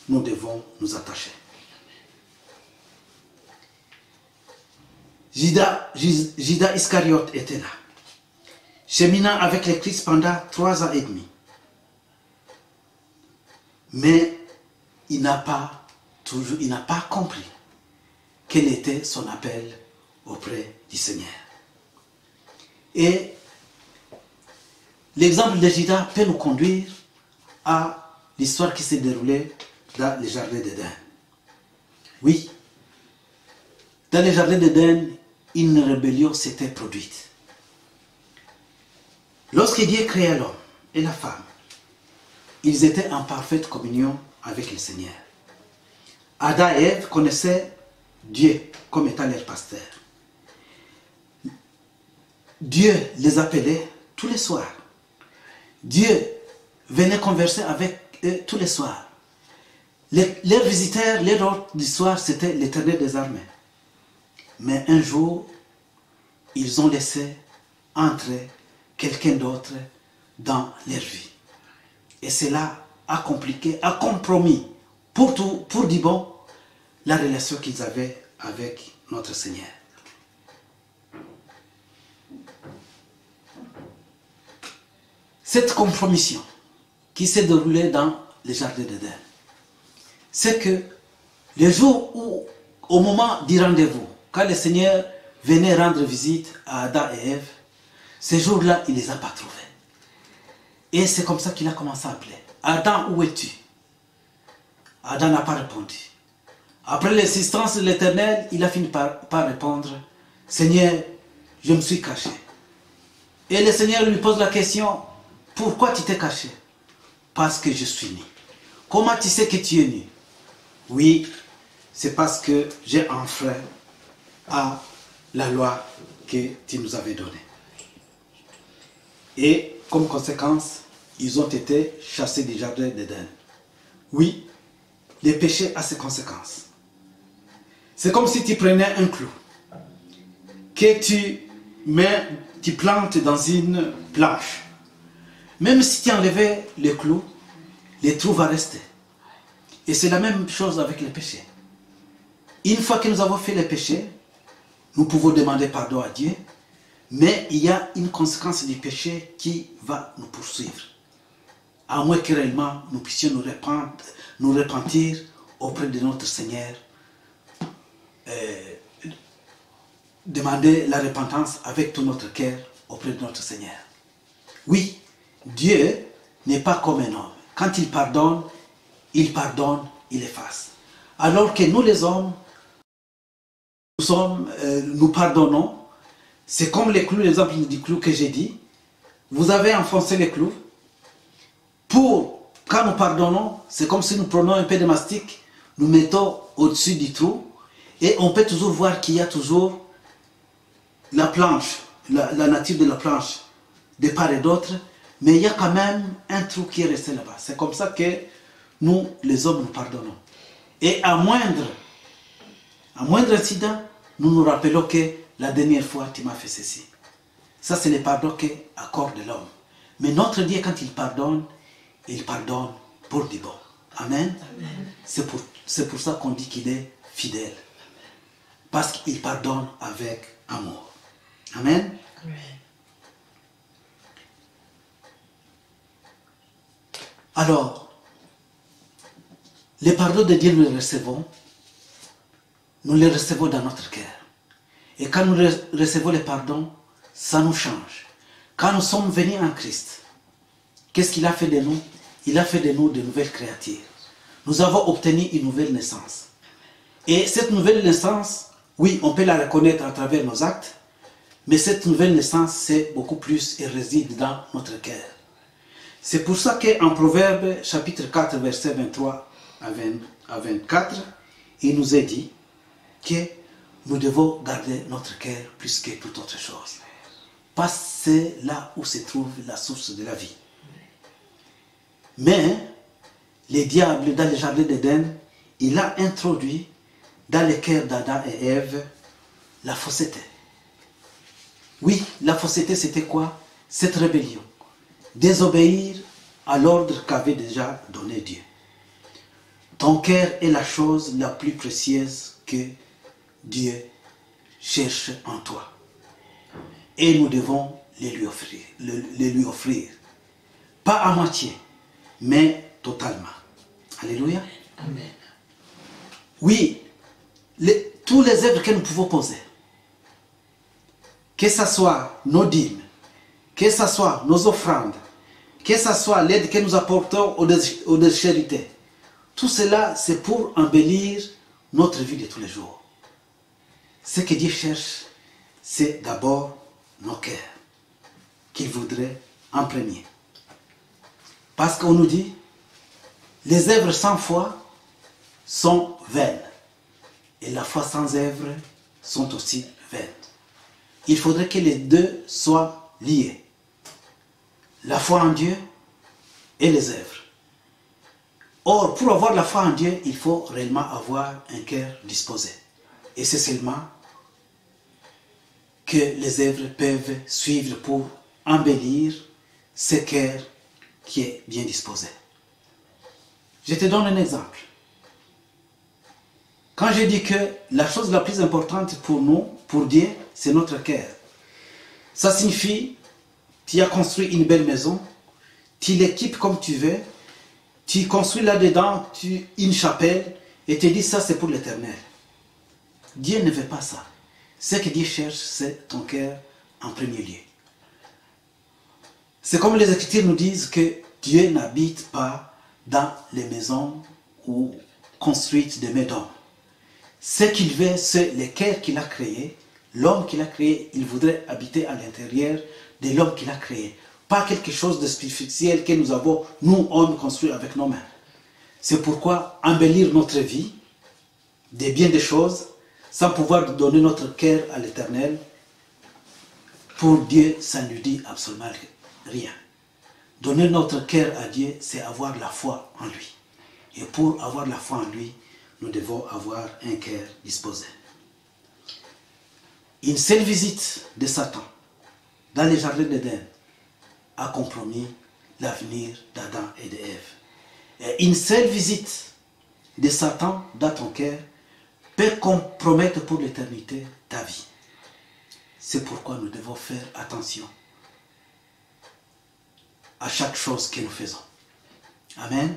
nous devons nous attacher. Judas Iscariote était là, cheminant avec le Christ pendant 3 ans et demi. Mais il n'a pas compris quel était son appel auprès du Seigneur. Et l'exemple de Judas peut nous conduire à l'histoire qui s'est déroulée dans le jardin d'Éden. Oui, dans le jardin d'Éden, une rébellion s'était produite. Lorsque Dieu créa l'homme et la femme, ils étaient en parfaite communion avec le Seigneur. Adam et Ève connaissaient Dieu comme étant leur pasteur. Dieu les appelait tous les soirs. Dieu venait converser avec eux tous les soirs. Leurs visiteurs, leur hôte du soir, c'était l'Éternel des armées. Mais un jour, ils ont laissé entrer quelqu'un d'autre dans leur vie. Et cela a compliqué, a compromis pour du bon la relation qu'ils avaient avec notre Seigneur. Cette compromission qui s'est déroulée dans le jardin d'Éden, c'est que le jour où, au moment du rendez-vous, quand le Seigneur venait rendre visite à Adam et Ève, ce jour-là, il ne les a pas trouvés. Et c'est comme ça qu'il a commencé à appeler. Adam, où es-tu? Adam n'a pas répondu. Après l'insistance de l'Éternel, il a fini par répondre, Seigneur, je me suis caché. Et le Seigneur lui pose la question, pourquoi tu t'es caché? Parce que je suis né. Comment tu sais que tu es né? Oui, c'est parce que j'ai enfreint à la loi que tu nous avais donnée. Et comme conséquence, ils ont été chassés du jardin d'Éden. Oui, le péché a ses conséquences. C'est comme si tu prenais un clou que tu plantes dans une planche. Même si tu enlevais le clou, le trou va rester. Et c'est la même chose avec le péché. Une fois que nous avons fait le péché, nous pouvons demander pardon à Dieu, mais il y a une conséquence du péché qui va nous poursuivre. À moins que réellement nous puissions nous repentir auprès de notre Seigneur, demander la repentance avec tout notre cœur auprès de notre Seigneur. Oui, Dieu n'est pas comme un homme. Quand il pardonne, il efface. Alors que nous les hommes, nous pardonnons. C'est comme les clous, l'exemple du clou que j'ai dit. Vous avez enfoncé les clous. Quand nous pardonnons, c'est comme si nous prenons un peu de mastic, nous mettons au-dessus du trou, et on peut toujours voir qu'il y a toujours la planche, la nature de la planche, de part et d'autre, mais il y a quand même un trou qui est resté là-bas. C'est comme ça que nous, les hommes, nous pardonnons. Et à moindre incident, nous nous rappelons que la dernière fois, tu m'as fait ceci. Ça, c'est le pardon qu'accorde l'homme. Mais notre Dieu, quand il pardonne pour du bon. Amen. C'est pour ça qu'on dit qu'il est fidèle. Parce qu'il pardonne avec amour. Amen. Amen. Alors, les pardons de Dieu, nous les recevons dans notre cœur. Et quand nous recevons les pardons, ça nous change. Quand nous sommes venus en Christ, qu'est-ce qu'il a fait de nous? Il a fait de nous de nouvelles créatures. Nous avons obtenu une nouvelle naissance. Et cette nouvelle naissance, oui, on peut la reconnaître à travers nos actes, mais cette nouvelle naissance, c'est beaucoup plus, elle réside dans notre cœur. C'est pour ça qu'en Proverbe, chapitre 4, verset 23 à 24, il nous est dit que nous devons garder notre cœur plus que toute autre chose. parce que c'est là où se trouve la source de la vie. Mais le diable, dans le jardin d'Éden, il a introduit dans le cœur d'Adam et Ève la fausseté. Oui, la fausseté, c'était quoi? Cette rébellion. Désobéir à l'ordre qu'avait déjà donné Dieu. Ton cœur est la chose la plus précieuse que Dieu cherche en toi. Et nous devons les lui offrir. Pas à moitié, mais totalement. Alléluia. Amen. Oui, tous les œuvres que nous pouvons poser, que ce soit nos dîmes, que ce soit nos offrandes, que ce soit l'aide que nous apportons aux déchérités, tout cela, c'est pour embellir notre vie de tous les jours. Ce que Dieu cherche, c'est d'abord nos cœurs, qu'il voudrait en premier. Parce qu'on nous dit, les œuvres sans foi sont vaines. Et la foi sans œuvre sont aussi vaines. Il faudrait que les deux soient liés. La foi en Dieu et les œuvres. Or, pour avoir la foi en Dieu, il faut réellement avoir un cœur disposé. Et c'est seulement que les œuvres peuvent suivre pour embellir ce cœur qui est bien disposé. Je te donne un exemple. Quand je dis que la chose la plus importante pour nous, pour Dieu, c'est notre cœur. Ça signifie, tu as construit une belle maison, tu l'équipes comme tu veux, tu construis là-dedans une chapelle et tu dis ça c'est pour l'éternel. Dieu ne veut pas ça. Ce que Dieu cherche, c'est ton cœur en premier lieu. C'est comme les Écritures nous disent que Dieu n'habite pas dans les maisons ou construites de mains d'hommes. Ce qu'il veut, c'est le cœur qu'il a créé. L'homme qu'il a créé, il voudrait habiter à l'intérieur de l'homme qu'il a créé. Pas quelque chose de superficiel que nous avons, nous, hommes, construit avec nos mains. C'est pourquoi embellir notre vie, de bien des choses, sans pouvoir donner notre cœur à l'Éternel, pour Dieu, ça ne lui dit absolument rien. Donner notre cœur à Dieu, c'est avoir la foi en lui. Et pour avoir la foi en lui, nous devons avoir un cœur disposé. Une seule visite de Satan dans les jardins d'Éden a compromis l'avenir d'Adam et d'Ève. Et une seule visite de Satan dans ton cœur peut compromettre pour l'éternité ta vie. C'est pourquoi nous devons faire attention à chaque chose que nous faisons. Amen.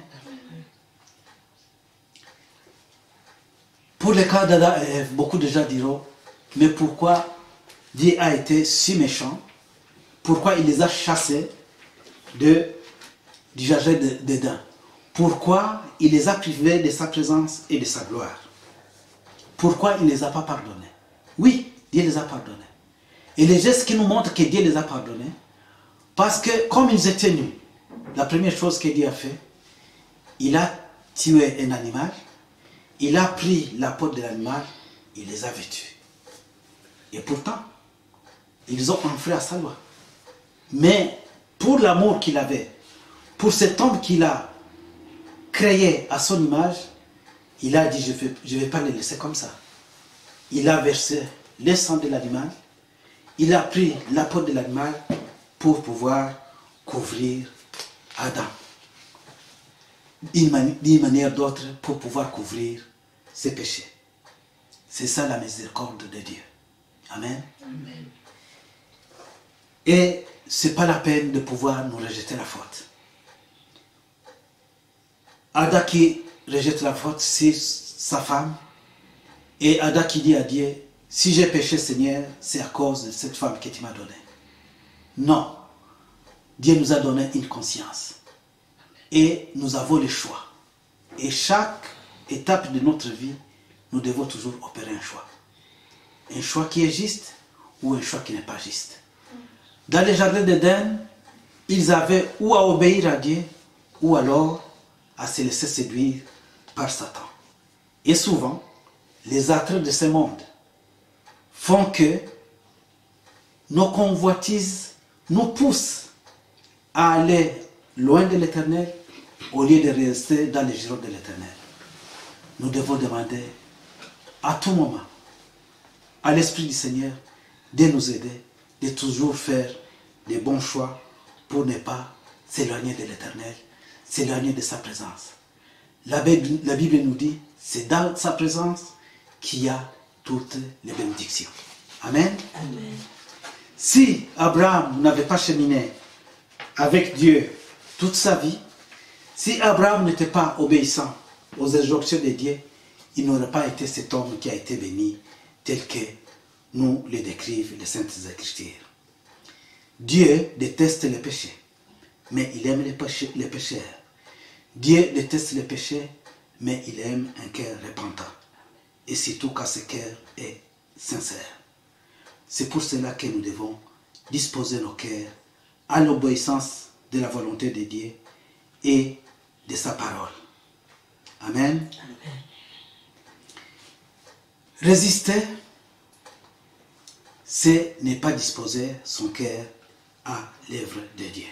Pour le cas d'Adam et Ève, beaucoup de gens diront, mais pourquoi Dieu a été si méchant? Pourquoi il les a chassés du jardin d'Éden? Pourquoi il les a privés de sa présence et de sa gloire? Pourquoi il ne les a pas pardonnés? Oui, Dieu les a pardonnés. Et les gestes qui nous montrent que Dieu les a pardonnés, parce que comme ils étaient nus, la première chose que Dieu a fait, il a tué un animal, il a pris la peau de l'animal, il les a vêtus. Et pourtant, ils ont enfreint à sa loi. Mais pour l'amour qu'il avait, pour cet homme qu'il a créé à son image, il a dit, je ne vais pas les laisser comme ça. Il a versé le sang de l'animal, il a pris la peau de l'animal pour pouvoir couvrir Adam. D'une manière d'autre, pour pouvoir couvrir ses péchés. C'est ça la miséricorde de Dieu. Amen. Amen. Et ce n'est pas la peine de pouvoir nous rejeter la faute. Adam qui rejette la faute, c'est sa femme. Et Adam qui dit à Dieu, si j'ai péché Seigneur, c'est à cause de cette femme que tu m'as donnée. Non. Dieu nous a donné une conscience. Et nous avons le choix. Et chaque étape de notre vie, nous devons toujours opérer un choix. Un choix qui est juste ou un choix qui n'est pas juste. Dans les jardins d'Éden, ils avaient ou à obéir à Dieu ou alors à se laisser séduire par Satan. Et souvent, les attraits de ce monde font que nos convoitises nous poussent à aller loin de l'Éternel au lieu de rester dans les giron de l'Éternel. Nous devons demander à tout moment à l'Esprit du Seigneur de nous aider, de toujours faire les bons choix pour ne pas s'éloigner de l'Éternel, s'éloigner de sa présence. La Bible nous dit, c'est dans sa présence qu'il y a toutes les bénédictions. Amen. Amen. Si Abraham n'avait pas cheminé avec Dieu toute sa vie, si Abraham n'était pas obéissant aux injonctions de Dieu, il n'aurait pas été cet homme qui a été béni tel que nous le décrivent les Saintes Écritures. Dieu déteste les péchés, mais il aime les pécheurs. Dieu déteste les péchés, mais il aime un cœur repentant. Et surtout quand ce cœur est sincère. C'est pour cela que nous devons disposer nos cœurs à l'obéissance de la volonté de Dieu et de sa parole. Amen. Amen. Résister, c'est ne pas disposer son cœur à l'œuvre de Dieu.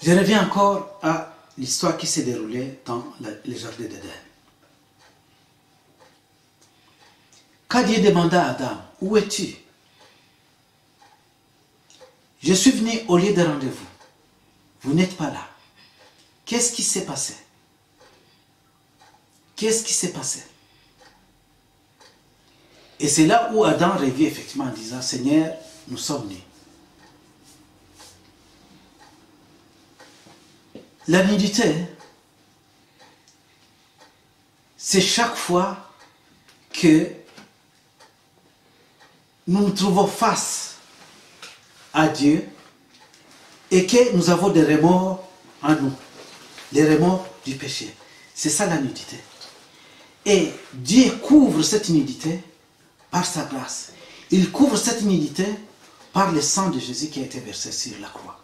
Je reviens encore à l'histoire qui s'est déroulée dans le jardin d'Éden. Quand Dieu demanda à Adam, où es-tu? Je suis venu au lieu de rendez-vous. Vous n'êtes pas là. Qu'est-ce qui s'est passé? Qu'est-ce qui s'est passé? Et c'est là où Adam revient effectivement en disant, Seigneur, nous sommes nus. La nudité, c'est chaque fois que nous nous trouvons face à Dieu et que nous avons des remords en nous, les remords du péché. C'est ça la nudité. Et Dieu couvre cette nudité par sa grâce. Il couvre cette nudité par le sang de Jésus qui a été versé sur la croix.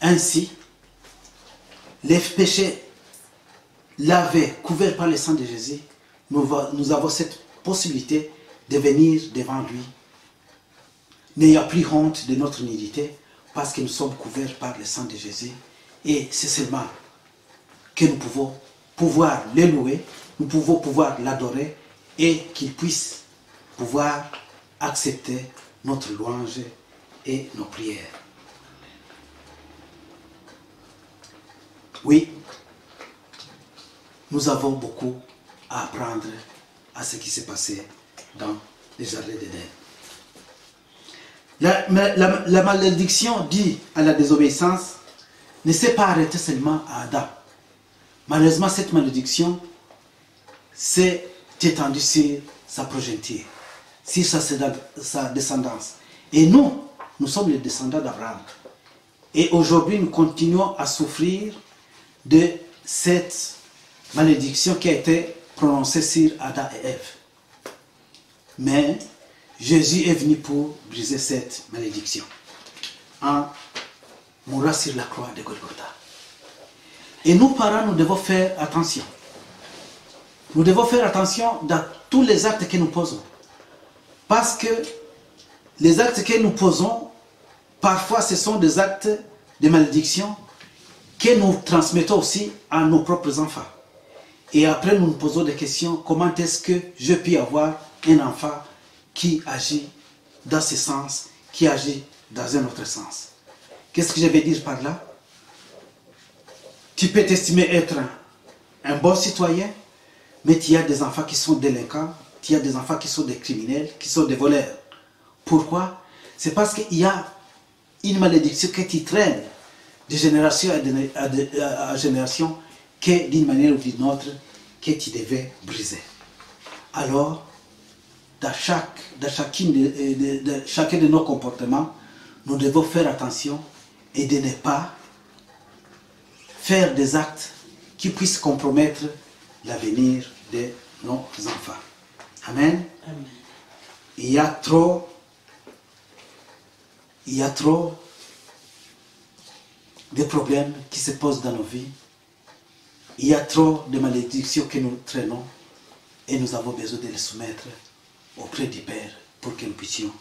Ainsi, les péchés lavés, couverts par le sang de Jésus, nous avons cette possibilité de venir devant lui, n'ayant plus honte de notre nudité, parce que nous sommes couverts par le sang de Jésus. Et c'est seulement que nous pouvons pouvoir le louer, nous pouvons pouvoir l'adorer, et qu'il puisse pouvoir accepter notre louange et nos prières. Oui, nous avons beaucoup à apprendre à ce qui s'est passé dans les jardins d'Éden. La malédiction due à la désobéissance ne s'est pas arrêtée seulement à Adam. Malheureusement, cette malédiction s'est étendue sur sa progéniture, sur sa descendance. Et nous sommes les descendants d'Abraham. Et aujourd'hui, nous continuons à souffrir de cette malédiction qui a été prononcée sur Adam et Ève. Mais Jésus est venu pour briser cette malédiction en mourant sur la croix de Golgotha. Et nous, parents, nous devons faire attention. Nous devons faire attention dans tous les actes que nous posons. Parce que les actes que nous posons, parfois ce sont des actes de malédiction que nous transmettons aussi à nos propres enfants. Et après, nous nous posons des questions. Comment est-ce que je peux avoir un enfant qui agit dans ce sens, qui agit dans un autre sens? Qu'est-ce que je vais dire par là? Tu peux t'estimer être un bon citoyen, mais tu as des enfants qui sont délinquants, tu as des enfants qui sont des criminels, qui sont des voleurs. Pourquoi? C'est parce qu'il y a une malédiction qui traîne de génération à génération, que d'une manière ou d'une autre, que tu devais briser. Alors, dans chacun de nos comportements, nous devons faire attention et de ne pas faire des actes qui puissent compromettre l'avenir de nos enfants. Amen. Amen. Il y a trop de problèmes qui se posent dans nos vies. Il y a trop de malédictions que nous traînons et nous avons besoin de les soumettre auprès du Père pour que nous puissions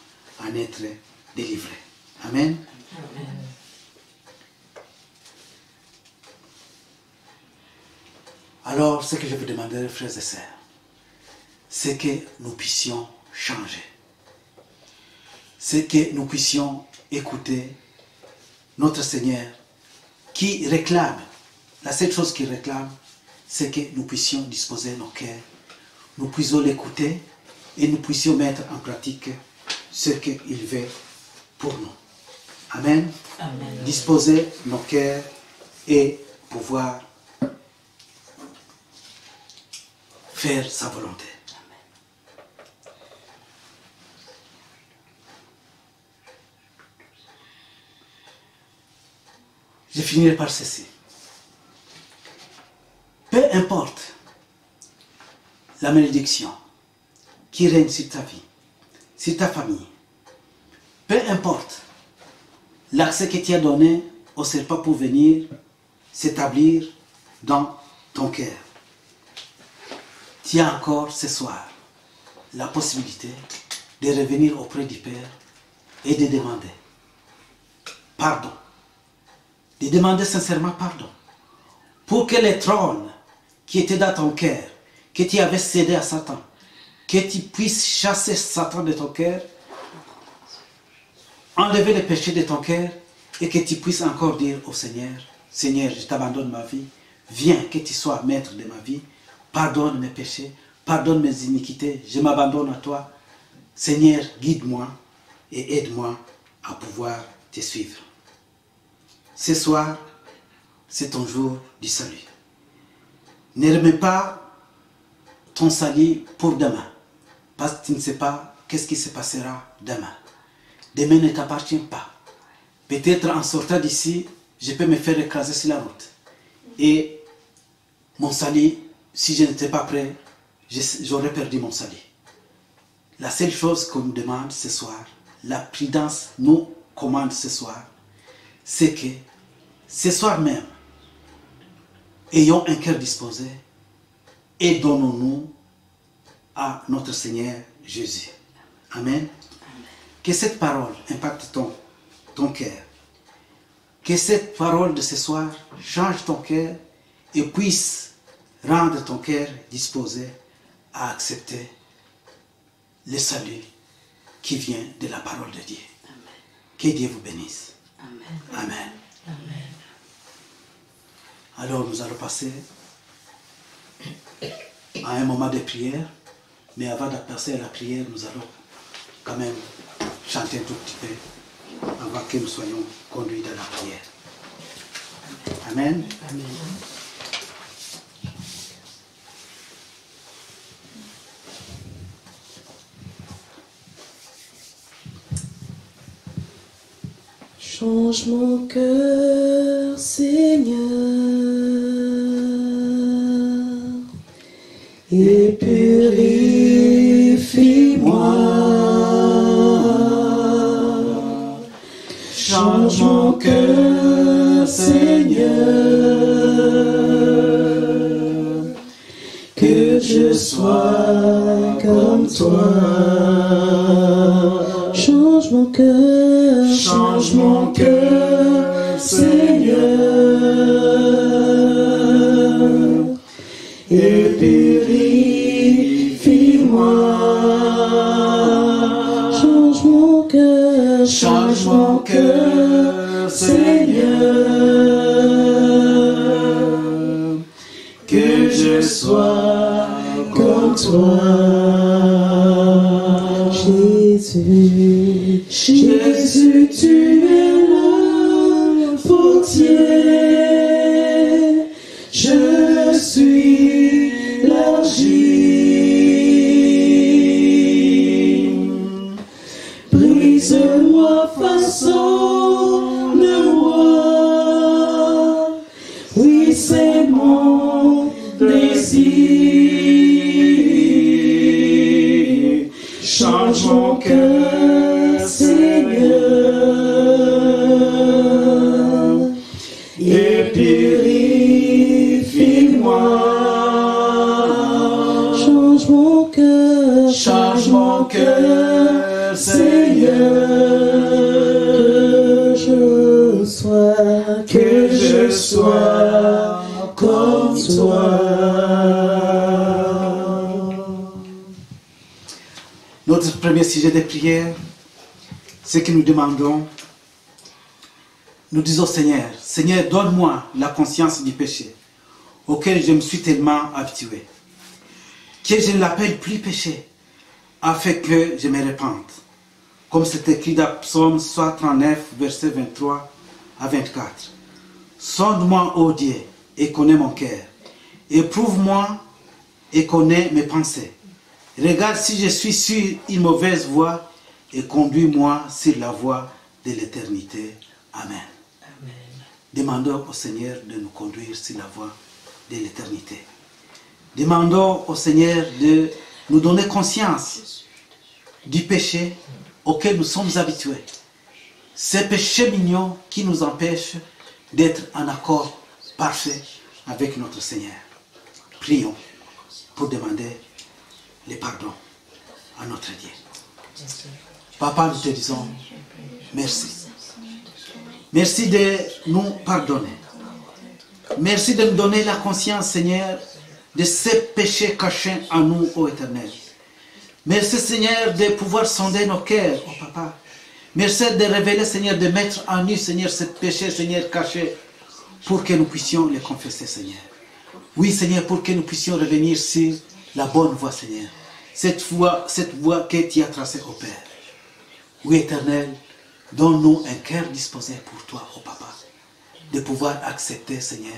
en être délivrés. Amen. Amen. Alors, ce que je vous demanderai, frères et sœurs, c'est que nous puissions changer. C'est que nous puissions écouter notre Seigneur qui réclame. La seule chose qu'il réclame, c'est que nous puissions disposer nos cœurs, nous puissions l'écouter et nous puissions mettre en pratique ce qu'il veut pour nous. Amen. Amen. Disposer nos cœurs et pouvoir faire sa volonté. Je finirai par ceci. Peu importe la malédiction qui règne sur ta vie, sur ta famille, peu importe l'accès que tu as donné au serpent pour venir s'établir dans ton cœur, tu as encore ce soir la possibilité de revenir auprès du Père et de demander pardon. De demander sincèrement pardon pour que les trônes qui étaient dans ton cœur, que tu avais cédé à Satan, que tu puisses chasser Satan de ton cœur, enlever les péchés de ton cœur et que tu puisses encore dire au Seigneur, Seigneur, je t'abandonne ma vie, viens que tu sois maître de ma vie, pardonne mes péchés, pardonne mes iniquités, je m'abandonne à toi. Seigneur, guide-moi et aide-moi à pouvoir te suivre. Ce soir, c'est ton jour du salut. Ne remets pas ton salut pour demain, parce que tu ne sais pas qu'est-ce qui se passera demain. Demain ne t'appartient pas. Peut-être en sortant d'ici, je peux me faire écraser sur la route. Et mon salut, si je n'étais pas prêt, j'aurais perdu mon salut. La seule chose qu'on nous demande ce soir, la prudence nous commande ce soir, c'est que ce soir même, ayons un cœur disposé et donnons-nous à notre Seigneur Jésus. Amen. Que cette parole impacte ton cœur. Que cette parole de ce soir change ton cœur et puisse rendre ton cœur disposé à accepter le salut qui vient de la parole de Dieu. Amen. Que Dieu vous bénisse. Amen. Amen. Amen. Alors nous allons passer à un moment de prière, mais avant de passer à la prière, nous allons quand même chanter un tout petit peu avant que nous soyons conduits dans la prière. Amen. Amen. Change mon cœur, Seigneur, et purifie-moi. Change mon cœur, Seigneur, que je sois comme toi. Change mon cœur, change mon cœur, Seigneur, et purifie-moi. Change mon cœur, Seigneur, que je sois comme toi. Jésus, Jésus, tu es le potier, je suis l'argile. Brise-moi, façonne-moi, oui c'est mon désir. Change mon cœur, Seigneur, et purifie-moi. Change mon cœur, sois comme toi. Notre premier sujet de prière, c'est que nous demandons, nous disons Seigneur, Seigneur, donne-moi la conscience du péché auquel je me suis tellement habitué, que je ne l'appelle plus péché, afin que je me répande. Comme c'est écrit dans Psaume 139, versets 23 à 24. Sonde-moi, ô Dieu, et connais mon cœur. Éprouve-moi et connais mes pensées. Regarde si je suis sur une mauvaise voie et conduis-moi sur la voie de l'éternité. Amen. Amen. Demandons au Seigneur de nous conduire sur la voie de l'éternité. Demandons au Seigneur de nous donner conscience du péché auquel nous sommes habitués. Ces péchés mignons qui nous empêchent d'être en accord parfait avec notre Seigneur. Prions pour demander le pardon à notre Dieu. Papa, nous te disons merci. Merci de nous pardonner. Merci de nous donner la conscience, Seigneur, de ces péchés cachés en nous, ô Éternel. Merci, Seigneur, de pouvoir sonder nos cœurs, ô Papa. Merci de révéler, Seigneur, de mettre en nous, Seigneur, ces péchés, Seigneur, cachés, pour que nous puissions les confesser, Seigneur. Oui, Seigneur, pour que nous puissions revenir sur la bonne voie, Seigneur. Cette voie que tu as tracée au Père. Oui, Éternel, donne-nous un cœur disposé pour toi, ô Papa, de pouvoir accepter, Seigneur,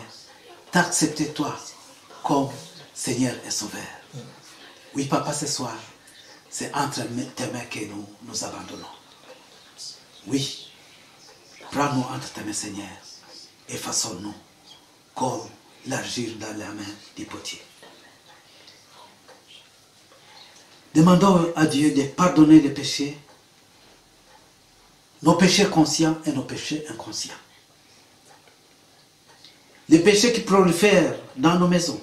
t'accepter toi comme Seigneur et Sauveur. Oui, Papa, ce soir, c'est entre tes mains que nous abandonnons. Oui, prends-nous entre tes mains, Seigneur, et façonne-nous comme l'argile dans la main du potier. Demandons à Dieu de pardonner les péchés, nos péchés conscients et nos péchés inconscients. Les péchés qui prolifèrent dans nos maisons,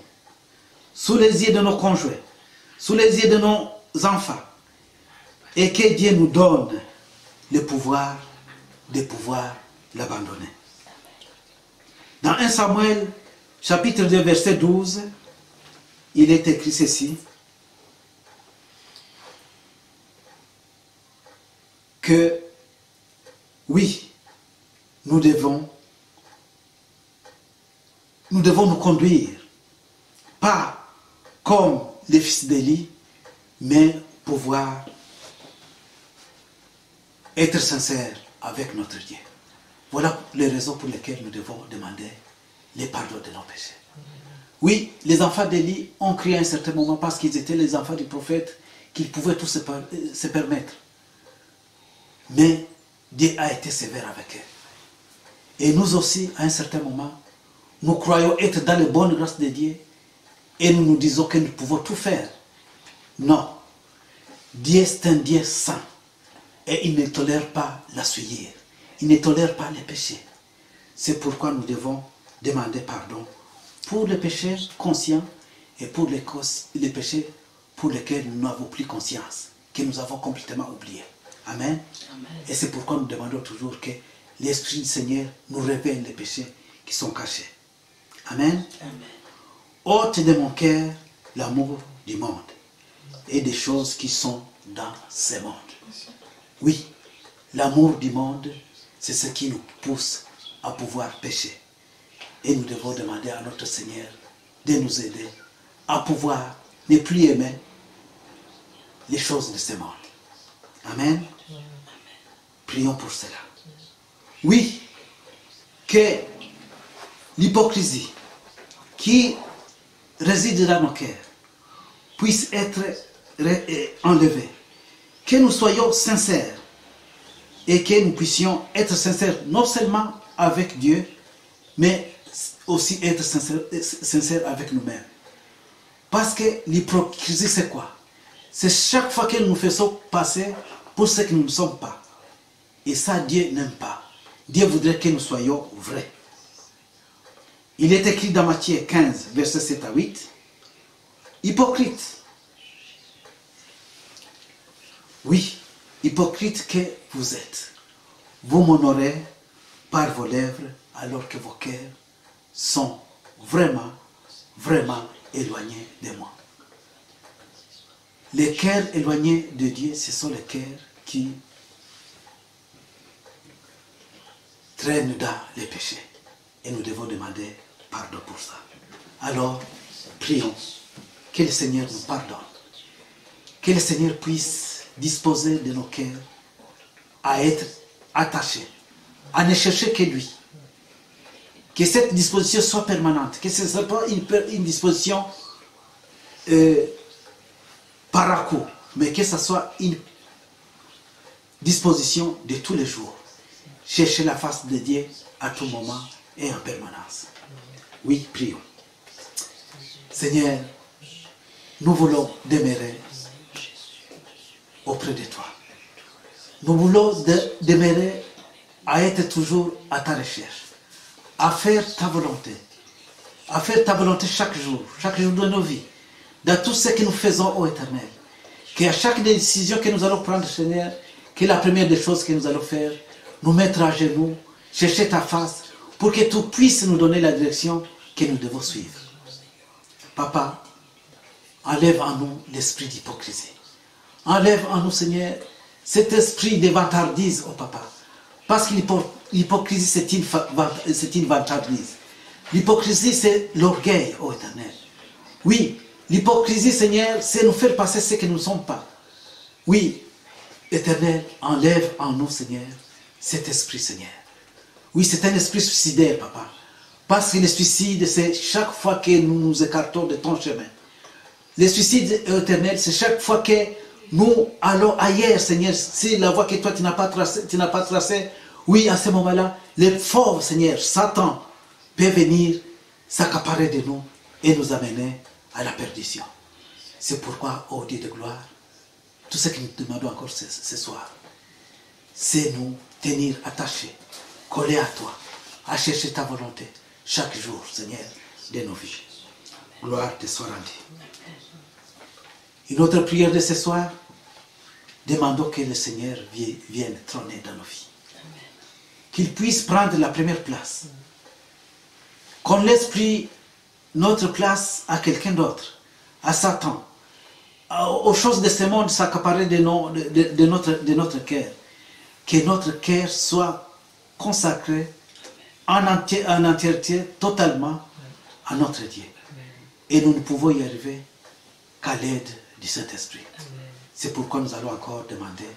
sous les yeux de nos conjoints, sous les yeux de nos enfants, et que Dieu nous donne le pouvoir de pouvoir l'abandonner. Dans 1 Samuel, chapitre 2, verset 12, il est écrit ceci, que oui, nous devons nous conduire, pas comme les fils d'Élie, mais pouvoir être sincères avec notre Dieu. Voilà les raisons pour lesquelles nous devons demander le pardon de nos péchés. Oui, les enfants d'Élie ont crié à un certain moment parce qu'ils étaient les enfants du prophète, qu'ils pouvaient tout se permettre. Mais Dieu a été sévère avec eux. Et nous aussi, à un certain moment, nous croyons être dans les bonnes grâces de Dieu et nous nous disons que nous pouvons tout faire. Non. Dieu est un Dieu saint et il ne tolère pas la souillure. Il ne tolère pas les péchés. C'est pourquoi nous devons demander pardon pour les péchés conscients et pour les péchés pour lesquels nous n'avons plus conscience, que nous avons complètement oubliés. Amen. Amen. Et c'est pourquoi nous demandons toujours que l'Esprit du Seigneur nous révèle les péchés qui sont cachés. Amen. Amen. Ôte de mon cœur l'amour du monde et des choses qui sont dans ce monde. Oui, l'amour du monde, c'est ce qui nous pousse à pouvoir pécher. Et nous devons demander à notre Seigneur de nous aider à pouvoir ne plus aimer les choses de ce monde. Amen. Prions pour cela. Oui, que l'hypocrisie qui réside dans nos cœurs puisse être enlevée. Que nous soyons sincères et que nous puissions être sincères non seulement avec Dieu, mais aussi être sincères avec nous-mêmes. Parce que l'hypocrisie, c'est quoi? C'est chaque fois que nous nous faisons passer pour ce que nous ne sommes pas. Et ça, Dieu n'aime pas. Dieu voudrait que nous soyons vrais. Il est écrit dans Matthieu 15, versets 7 à 8. Hypocrite. Oui, hypocrite que vous êtes. Vous m'honorez par vos lèvres alors que vos cœurs sont vraiment, vraiment éloignés de moi. Les cœurs éloignés de Dieu, ce sont les cœurs qui traînent dans les péchés. Et nous devons demander pardon pour ça. Alors, prions que le Seigneur nous pardonne. Que le Seigneur puisse disposer de nos cœurs à être attachés, à ne chercher que lui. Que cette disposition soit permanente, que ce ne soit pas une disposition par à coup, mais que ce soit une disposition de tous les jours. Chercher la face de Dieu à tout moment et en permanence. Oui, prions. Seigneur, nous voulons demeurer auprès de toi. Nous voulons demeurer à être toujours à ta recherche, à faire ta volonté chaque jour de nos vies, dans tout ce que nous faisons au Éternel. Qu'à chaque décision que nous allons prendre, Seigneur, que la première des choses que nous allons faire, nous mettre à genoux, chercher ta face, pour que tu puisses nous donner la direction que nous devons suivre. Papa, enlève en nous l'esprit d'hypocrisie. Enlève en nous, Seigneur, cet esprit de vantardise, oh Papa. Parce que l'hypocrisie, c'est une vantardise. L'hypocrisie, c'est l'orgueil, oh Éternel. Oui, l'hypocrisie, Seigneur, c'est nous faire passer ce que nous ne sommes pas. Oui, Éternel, enlève en nous, Seigneur, cet esprit, Seigneur. Oui, c'est un esprit suicidaire, Papa. Parce que le suicide, c'est chaque fois que nous nous écartons de ton chemin. Le suicide éternel, c'est chaque fois que nous allons ailleurs, Seigneur. C'est la voie que toi, tu n'as pas tracée. Oui, à ce moment-là, le fort, Seigneur, Satan, peut venir s'accaparer de nous et nous amener à la perdition. C'est pourquoi, ô Dieu de gloire, tout ce que nous demandons encore ce soir, c'est nous tenir attachés, collés à toi, à chercher ta volonté chaque jour, Seigneur, de nos vies. Gloire te soit rendue. Une autre prière de ce soir, demandons que le Seigneur vienne trôner dans nos vies. Qu'il puisse prendre la première place. Qu'on laisse pris notre place à quelqu'un d'autre, à Satan, aux choses de ce monde s'accaparer de notre cœur. Que notre cœur soit consacré en entièreté, totalement à notre Dieu. Et nous ne pouvons y arriver qu'à l'aide du Saint-Esprit. C'est pourquoi nous allons encore demander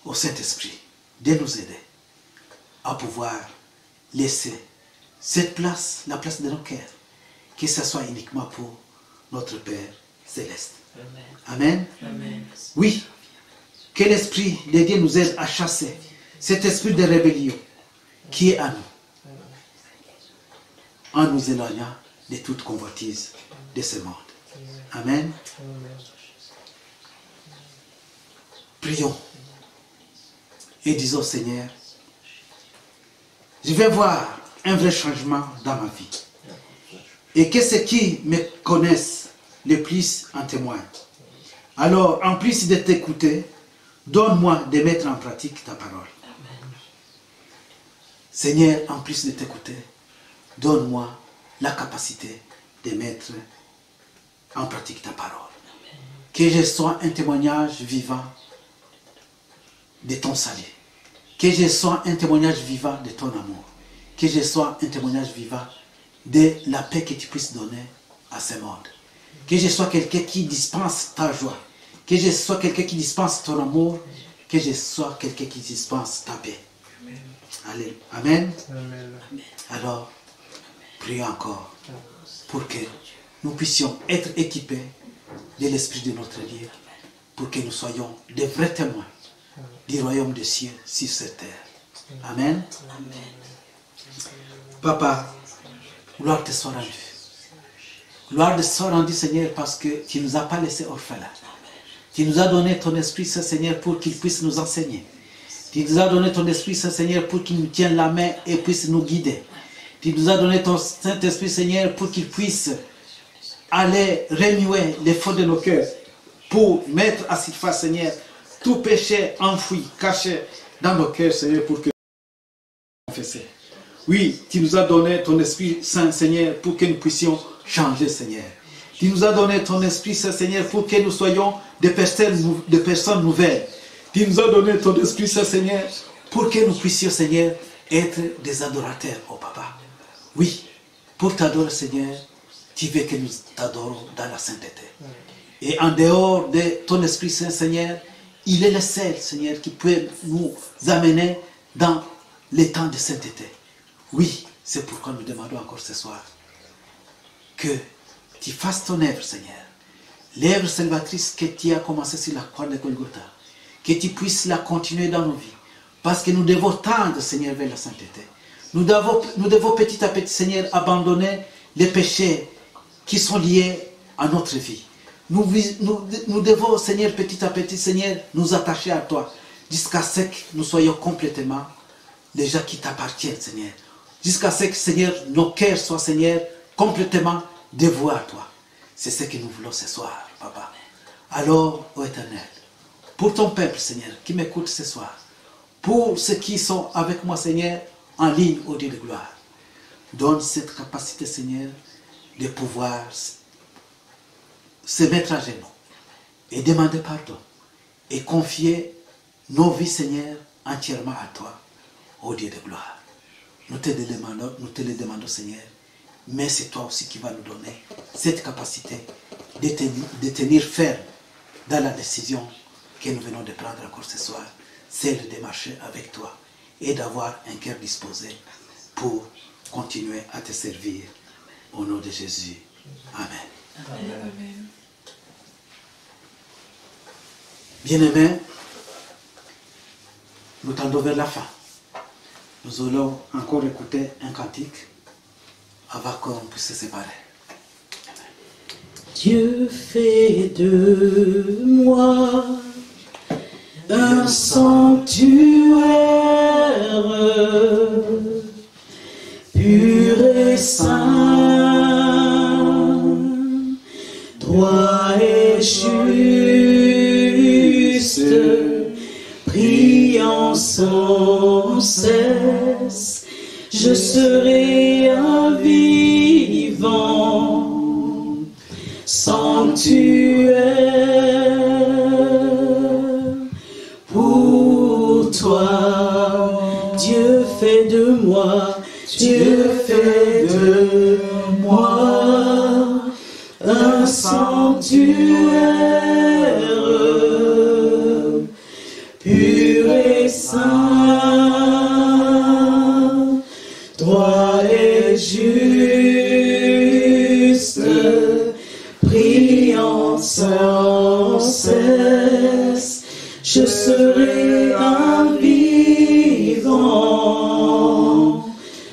au Saint-Esprit de nous aider à pouvoir laisser cette place, la place de nos cœurs, que ce soit uniquement pour notre Père céleste. Amen. Amen. Oui, que l'Esprit de Dieu nous aide à chasser cet esprit de rébellion qui est à nous, en nous éloignant de toute convoitise de ce monde. Amen. Prions et disons, Seigneur, je vais voir un vrai changement dans ma vie. Et que ceux qui me connaissent le plus en témoignent. Alors, en plus de t'écouter, donne-moi de mettre en pratique ta parole. Seigneur, en plus de t'écouter, donne-moi la capacité de mettre en pratique ta parole. Que je sois un témoignage vivant de ton salut. Que je sois un témoignage vivant de ton amour. Que je sois un témoignage vivant de la paix que tu puisses donner à ce monde. Que je sois quelqu'un qui dispense ta joie. Que je sois quelqu'un qui dispense ton amour. Que je sois quelqu'un qui dispense ta paix. Allez. Amen. Amen. Alors, prions encore pour que nous puissions être équipés de l'Esprit de notre Dieu, pour que nous soyons de vrais témoins du royaume des cieux sur cette terre. Amen. Papa, gloire te soit rendue. Gloire te soit rendue, Seigneur, parce que tu ne nous as pas laissés orphelins. Tu nous as donné ton Esprit, Seigneur, pour qu'il puisse nous enseigner. Tu nous as donné ton Esprit, Seigneur, pour qu'il nous tienne la main et puisse nous guider. Tu nous as donné ton Saint-Esprit, Seigneur, pour qu'il puisse aller remuer les faux de nos cœurs, pour mettre à surface, Seigneur, tout péché enfoui, caché dans nos cœurs, Seigneur, pour que nous confessions. Oui, tu nous as donné ton Esprit Saint, Seigneur, pour que nous puissions changer, Seigneur. Tu nous as donné ton Esprit Saint, Seigneur, pour que nous soyons des personnes nouvelles. Tu nous as donné ton Esprit Saint, Seigneur, pour que nous puissions, Seigneur, être des adorateurs, oh Papa. Oui, pour t'adorer, Seigneur, tu veux que nous t'adorons dans la sainteté. Et en dehors de ton Esprit Saint, Seigneur, il est le seul, Seigneur, qui peut nous amener dans les temps de sainteté. Oui, c'est pourquoi nous demandons encore ce soir que tu fasses ton œuvre, Seigneur. L'œuvre salvatrice que tu as commencé sur la croix de Golgotha. Que tu puisses la continuer dans nos vies. Parce que nous devons tendre, Seigneur, vers la sainteté. Nous devons petit à petit, Seigneur, abandonner les péchés qui sont liés à notre vie. Nous devons, Seigneur, petit à petit, Seigneur, nous attacher à toi. Jusqu'à ce que nous soyons complètement les gens qui t'appartiennent, Seigneur. Jusqu'à ce que, Seigneur, nos cœurs soient, Seigneur, complètement dévoués à toi. C'est ce que nous voulons ce soir, Papa. Alors, ô Éternel, pour ton peuple, Seigneur, qui m'écoute ce soir, pour ceux qui sont avec moi, Seigneur, en ligne au Dieu de gloire, donne cette capacité, Seigneur, de pouvoir se mettre à genoux et demander pardon et confier nos vies, Seigneur, entièrement à toi, ô Dieu de gloire. Nous te le demandons, Seigneur, mais c'est toi aussi qui vas nous donner cette capacité de tenir ferme dans la décision que nous venons de prendre encore ce soir, celle de marcher avec toi et d'avoir un cœur disposé pour continuer à te servir. Au nom de Jésus. Amen. Amen. Bien-aimés, nous tendons vers la fin. Nous allons encore écouter un cantique avant qu'on puisse se séparer. Dieu fait de moi un sanctuaire pur et saint, droit et juste, priant sans cesse, je serai un vivant sanctuaire pour toi. Dieu fait de moi, Dieu fait de moi un sanctuaire pur et saint, droit et juste, priant sans cesse, je serai un vivant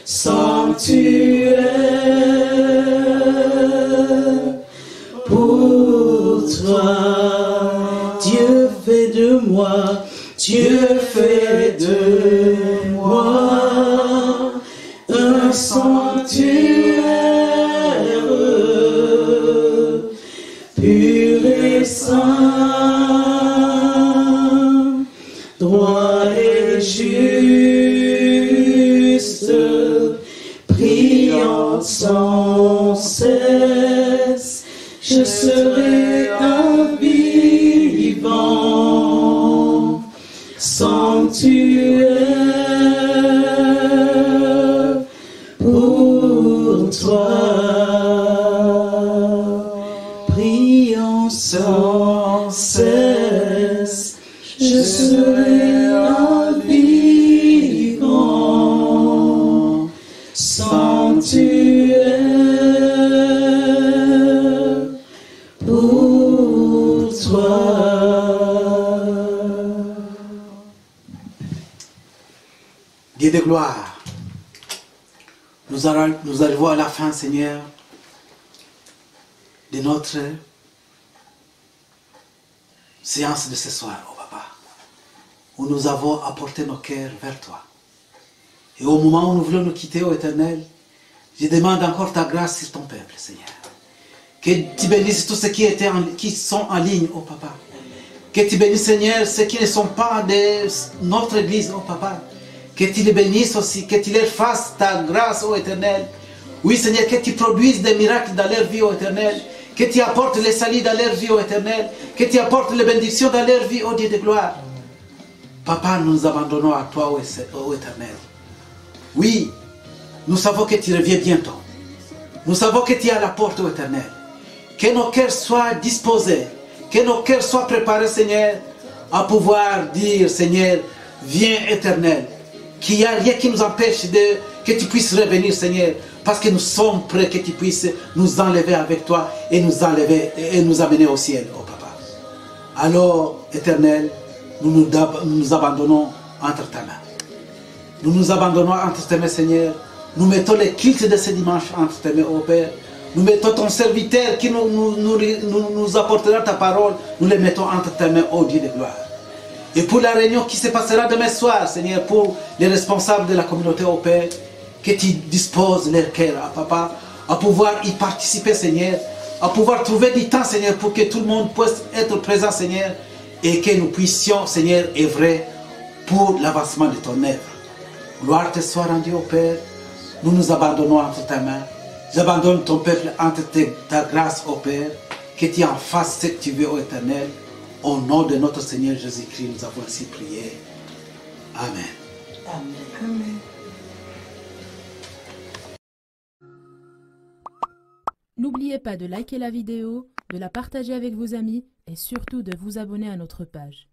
sanctuaire pour toi. Dieu fait de moi, Dieu fait de moi un sanctuaire pur et saint, droit et juste, priant sans cesse, je serai un vivant sanctuaire pour toi. Priant sans cesse, je serai un vivant sanctuaire pour toi. Dieu de gloire, nous arrivons à la fin, Seigneur, de notre séance de ce soir, oh Papa, où nous avons apporté nos cœurs vers toi. Et au moment où nous voulons nous quitter, ô Éternel, je demande encore ta grâce sur ton peuple, Seigneur. Que tu bénisses tous ceux qui sont en ligne, oh Papa. Que tu bénisses, Seigneur, ceux qui ne sont pas de notre église, oh Papa. Que tu les bénisses aussi, que tu leur fasses ta grâce, ô Éternel. Oui, Seigneur, que tu produises des miracles dans leur vie, ô Éternel. Que tu apportes les saluts dans leur vie, ô Éternel. Que tu apportes les bénédictions dans leur vie, ô Dieu de gloire. Papa, nous nous abandonnons à toi, ô Éternel. Oui, nous savons que tu reviens bientôt. Nous savons que tu es à la porte, ô Éternel. Que nos cœurs soient disposés, que nos cœurs soient préparés, Seigneur, à pouvoir dire, Seigneur, viens, Éternel. Qu'il n'y a rien qui nous empêche que tu puisses revenir, Seigneur, parce que nous sommes prêts, que tu puisses nous enlever avec toi et nous enlever et nous amener au ciel, oh Papa. Alors, Éternel, nous nous abandonnons entre ta main. Nous nous abandonnons entre tes mains, Seigneur. Nous mettons les cultes de ce dimanche entre tes mains, oh Père. Nous mettons ton serviteur qui nous apportera ta parole. Nous les mettons entre tes mains, oh Dieu de gloire. Et pour la réunion qui se passera demain soir, Seigneur, pour les responsables de la communauté, oh Père, que tu disposes leur cœur, Papa, à pouvoir y participer, Seigneur, à pouvoir trouver du temps, Seigneur, pour que tout le monde puisse être présent, Seigneur, et que nous puissions, Seigneur, œuvrer pour l'avancement de ton œuvre. Gloire te soit rendue, oh Père. Nous nous abandonnons entre ta main. J'abandonne ton peuple entre ta grâce, ô Père, que tu en fasses ce que tu veux, ô Éternel. Au nom de notre Seigneur Jésus-Christ, nous avons ainsi prié. Amen. Amen. N'oubliez pas de liker la vidéo, de la partager avec vos amis et surtout de vous abonner à notre page.